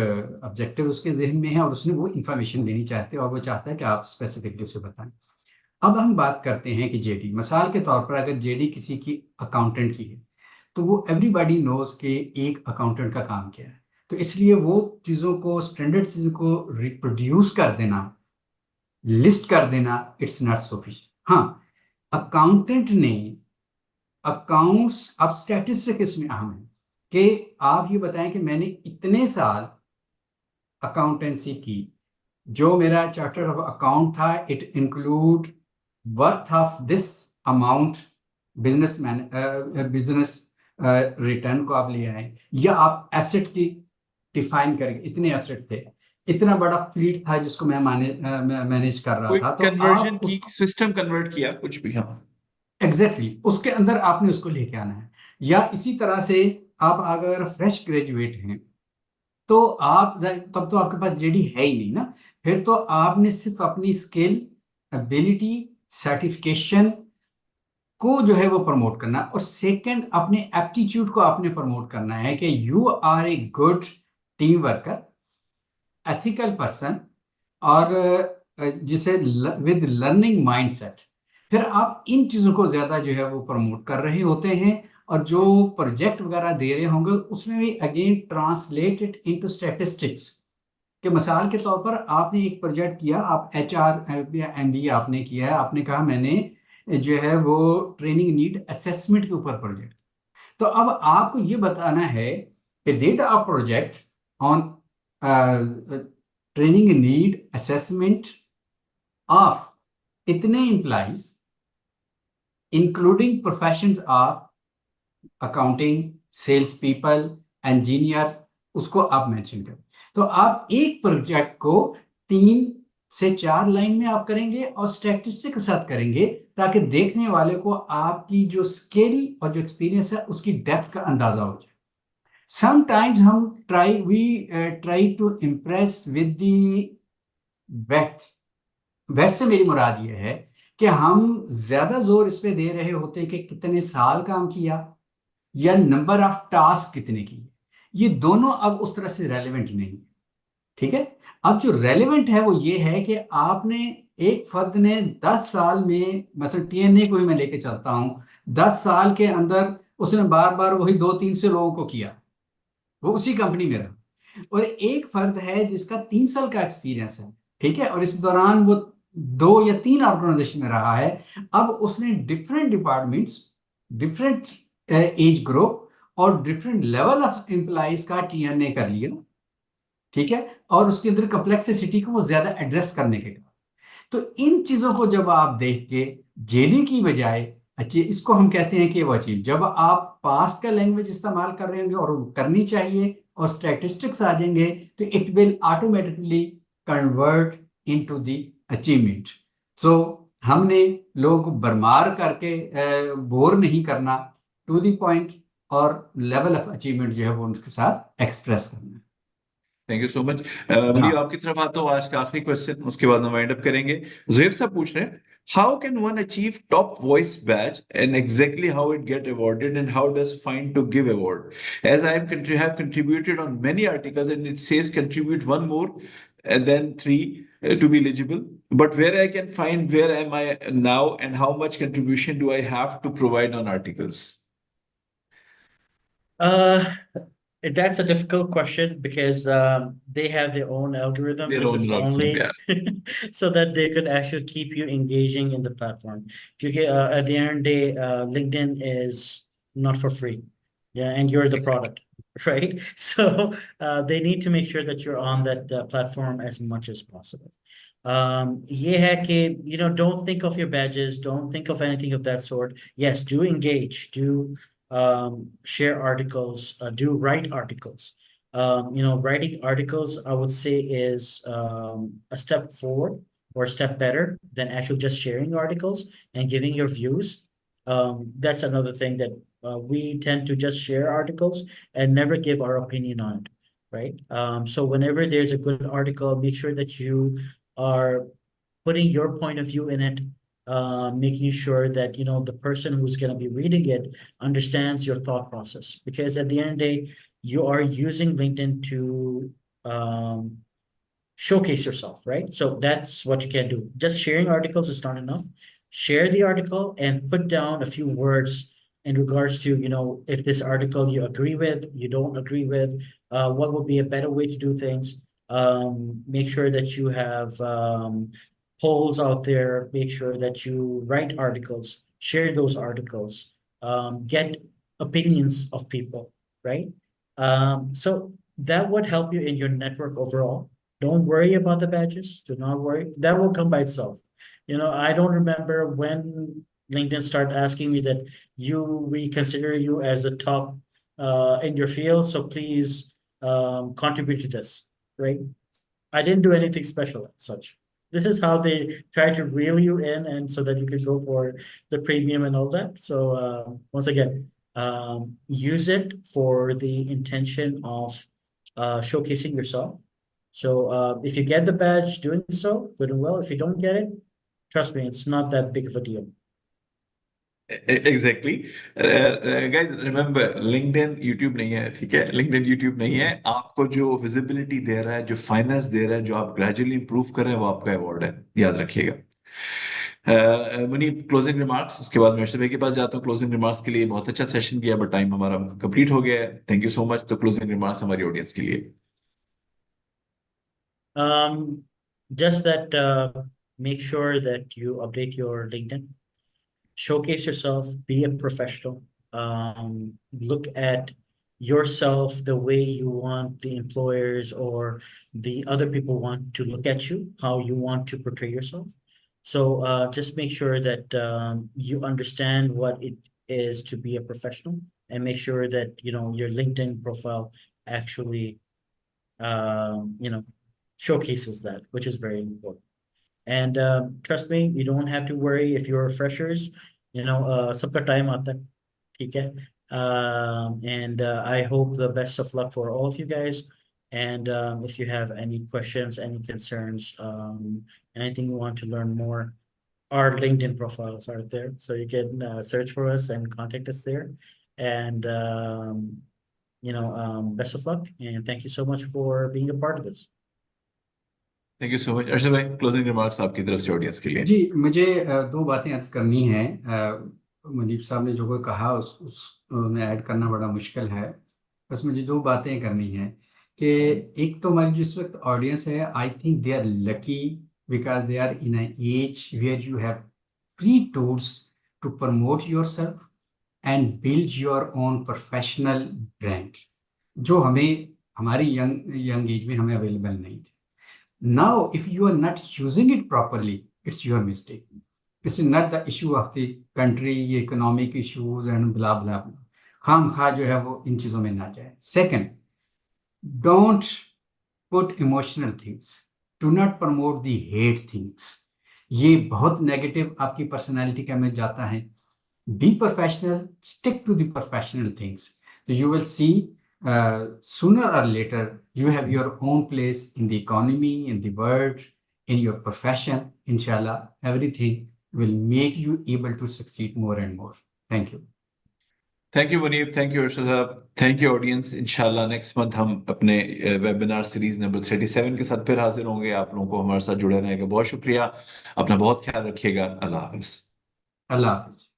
objective उसके जहन में है और उसने वो इंफॉर्मेशन लेनी चाहते हैं और वो चाहता है कि आप स्पेसिफिकली उसे बताएं। अब हम बात करते हैं कि जेडी, मिसाल के तौर पर अगर जेडी किसी की अकाउंटेंट की है, तो वो एवरीबॉडी नोज कि एक अकाउंटेंट का काम क्या है, तो इसलिए वो चीज़ों को, स्टैंडर्ड चीज़ों को रिप्रोड्यूस कर देना, लिस्ट कर देना, इट्स नॉट सफिशिएंट। हाँ, अकाउंटेंट ने अकाउंट्स, अब स्टैटिस्टिक इसमें अहम है कि आप ये बताएं कि मैंने इतने साल अकाउंटेंसी की, जो मेरा चार्टर ऑफ अकाउंट था, it include worth of this amount, business return को आप ले आए, या आप एसेट की डिफाइन करेंगे, इतने एसेट थे, इतना बड़ा फ्लीट था जिसको मैं मैनेज कर रहा था, तो कन्वर्जन आप की, सिस्टम कन्वर्ट किया, कुछ भी। हाँ, एग्जैक्टली उसके अंदर आपने उसको लेके आना है। या इसी तरह से आप अगर फ्रेश ग्रेजुएट हैं, तो आप तब तो आपके पास जेडी है ही नहीं ना, फिर तो आपने सिर्फ अपनी स्किल, एबिलिटी, सर्टिफिकेशन को जो है वो प्रमोट करना, और सेकंड अपने एप्टीट्यूड को आपने प्रमोट करना है कि you are a good team worker, ethical person, और जिसे विद लर्निंग माइंडसेट। फिर आप इन चीज़ों को ज़्यादा जो है वो प्रमोट कर रहे होते हैं, और जो प्रोजेक्ट वगैरह दे रहे होंगे उसमें भी अगेन ट्रांसलेटेड इनटू स्टैटिस्टिक्स। कि मिसाल के तौर पर आपने एक प्रोजेक्ट किया, आप HR या MBA आपने किया है, आपने कहा मैंने जो है वो ट्रेनिंग नीड असेसमेंट के ऊपर प्रोजेक्ट, तो अब आपको ये बताना है कि did a project on training need assessment of इतने employees including professions of accounting, sales people, engineers, उसको आप मेंशन करें। तो आप एक प्रोजेक्ट को 3 से 4 लाइन में आप करेंगे और स्टैटिस्टिक्स के साथ करेंगे, ताकि देखने वाले को आपकी जो स्किल और जो एक्सपीरियंस है उसकी डेप्थ का अंदाजा हो जाए। समटाइम्स हम try to impress with the breadth. Breadth से मेरी मुराद ये है कि हम ज्यादा जोर इस पे दे रहे होते कि कितने साल काम किया या नंबर ऑफ टास्क कितने किए। ये दोनों अब उस तरह से रेलेवेंट नहीं, ठीक है? अब जो रेलेवेंट है वो ये है कि आपने, एक फर्द ने 10 साल में, मतलब TNA को ही मैं लेके चलता हूं, 10 साल के अंदर उसने बार बार वही 2-3 से लोगों को किया, वो उसी कंपनी में रहा। और एक फर्द है जिसका 3 साल का एक्सपीरियंस है, ठीक है, और इस दौरान वो 2 या 3 ऑर्गेनाइजेशन में रहा है। अब उसने different departments, different age group और डिफरेंट लेवल ऑफ एम्प्लॉइज का TNA कर लिया, ठीक है, और उसके अंदर कॉम्प्लेक्सिटी को वो ज्यादा एड्रेस करने के बाद। तो इन चीजों को जब आप देख के जेडी की बजाय अच्छी, इसको हम कहते हैं कि वो अचीव। जब आप पास्ट का लैंग्वेज इस्तेमाल कर रहे होंगे और वो करनी चाहिए और स्टैटिस्टिक्स आ जाएंगे, तो it will automatically convert into the achievement. So हमने लोग बरमार करके बोर नहीं करना, टू द पॉइंट, और लेवल ऑफ अचीवमेंट जो है वो उनके साथ एक्सप्रेस करना है। Thank you so much. Muneeb, आपकी तरफ आता हूँ आज का आखिरी क्वेश्चन, उसके बाद हम वाइंड अप करेंगे। जुएब साहब पूछ रहे हैं, how can one achieve top voice badge and exactly how it get awarded and how does find to give award? As I have contributed on many articles and it says contribute one more and then three to be eligible, but where I can find where am I now and how much contribution do I have to provide on articles? Uh, that's a difficult question because they have their own algorithm. Their This own is algorithm, only so that they could actually keep you engaging in the platform. Because at the end of the day, LinkedIn is not for free. Yeah, and you're the product, right? So they need to make sure that you're on that platform as much as possible. ये है कि, you know, don't think of your badges, don't think of anything of that sort. Yes, do engage, do share articles, do write articles. You know, writing articles, I would say, is a step forward or a step better than actually just sharing articles and giving your views. That's another thing that we tend to just share articles and never give our opinion on it, right? So whenever there's a good article, make sure that you are putting your point of view in it, making sure that, you know, the person who's going to be reading it understands your thought process. Because at the end of the day, you are using LinkedIn to showcase yourself, right? So that's what you can do. Just sharing articles is not enough. Share the article and put down a few words in regards to, you know, if this article you agree with, you don't agree with, what would be a better way to do things. Make sure that you have polls out there, make sure that you write articles, share those articles, get opinions of people, right? So that would help you in your network overall. Don't worry about the badges. Do not worry. That will come by itself. You know, I don't remember when LinkedIn started asking me that we consider you as the top in your field, so please contribute to this, right? I didn't do anything special as such. This is how they try to reel you in, and so that you can go for the premium and all that. So once again, use it for the intention of showcasing yourself. So if you get the badge doing so, good and well. If you don't get it, trust me, it's not that big of a deal. Exactly. Guys, remember, LinkedIn YouTube नहीं है, ठीक है? LinkedIn YouTube नहीं है। आपको जो visibility दे रहा है, जो फाइनेंस दे रहा है, जो आप ग्रेजुअली इंप्रूव कर रहे हैं, वो आपका अवार्ड है, याद रखिएगा। मुनीब, क्लोजिंग रिमार्क्स, उसके बाद मैं अर्शद भाई के पास जाता हूँ क्लोजिंग रिमार्क्स के लिए। बहुत अच्छा सेशन किया, बट टाइम हमारा कंप्लीट हो गया है। Thank you so much. तो क्लोजिंग रिमार्क्स हमारी ऑडियंस के लिए। Just that make sure that you update your LinkedIn, showcase yourself, be a professional. Look at yourself the way you want the employers or the other people want to look at you, how you want to portray yourself. So just make sure that you understand what it is to be a professional, and make sure that, you know, your LinkedIn profile actually you know, showcases that, which is very important. And trust me, you don't have to worry if you're freshers. You know, sabka time aata hai, theek hai? And I hope the best of luck for all of you guys. And if you have any questions, any concerns, anything you want to learn more, our LinkedIn profiles are there, so you can search for us and contact us there. And you know, best of luck, and thank you so much for being a part of this. Thank you so much. Arshad भाई, closing remarks आपकी तरफ से audience के लिए। जी, मुझे दो बातें अर्ज करनी है। मुनीब साहब ने जो कोई कहा उसमें ऐड करना बड़ा मुश्किल है। बस मुझे दो बातें करनी है कि एक तो हमारी जिस वक्त ऑडियंस है, I think they are lucky because they are in an age where you have free tools to promote yourself and build your own professional brand, जो हमें हमारी यंग एज में हमें अवेलेबल नहीं थे। Now, if you are not using it properly, it's your mistake. This is not the issue of the country, economic issues and blah blah blah. हम खा जो है वो इन चीजों में ना जाए. Second, don't put emotional things. Do not promote the hate things. ये बहुत नेगेटिव आपकी पर्सनालिटी का में जाता है. Be professional, stick to the professional things. So you will see sooner or later you have your own place in the economy, in the world, in your profession. Inshallah, everything will make you able to succeed more and more. Thank you. Thank you Muneeb, thank you Arshad साहब, thank you audience. इंशाल्लाह next month हम अपने webinar series number 37 के साथ फिर हाजिर होंगे. आप लोगों को हमारे साथ जुड़े रहने का बहुत शुक्रिया. अपना बहुत ख्याल रखिएगा. अल्लाह हाफिज. Allah Hafiz.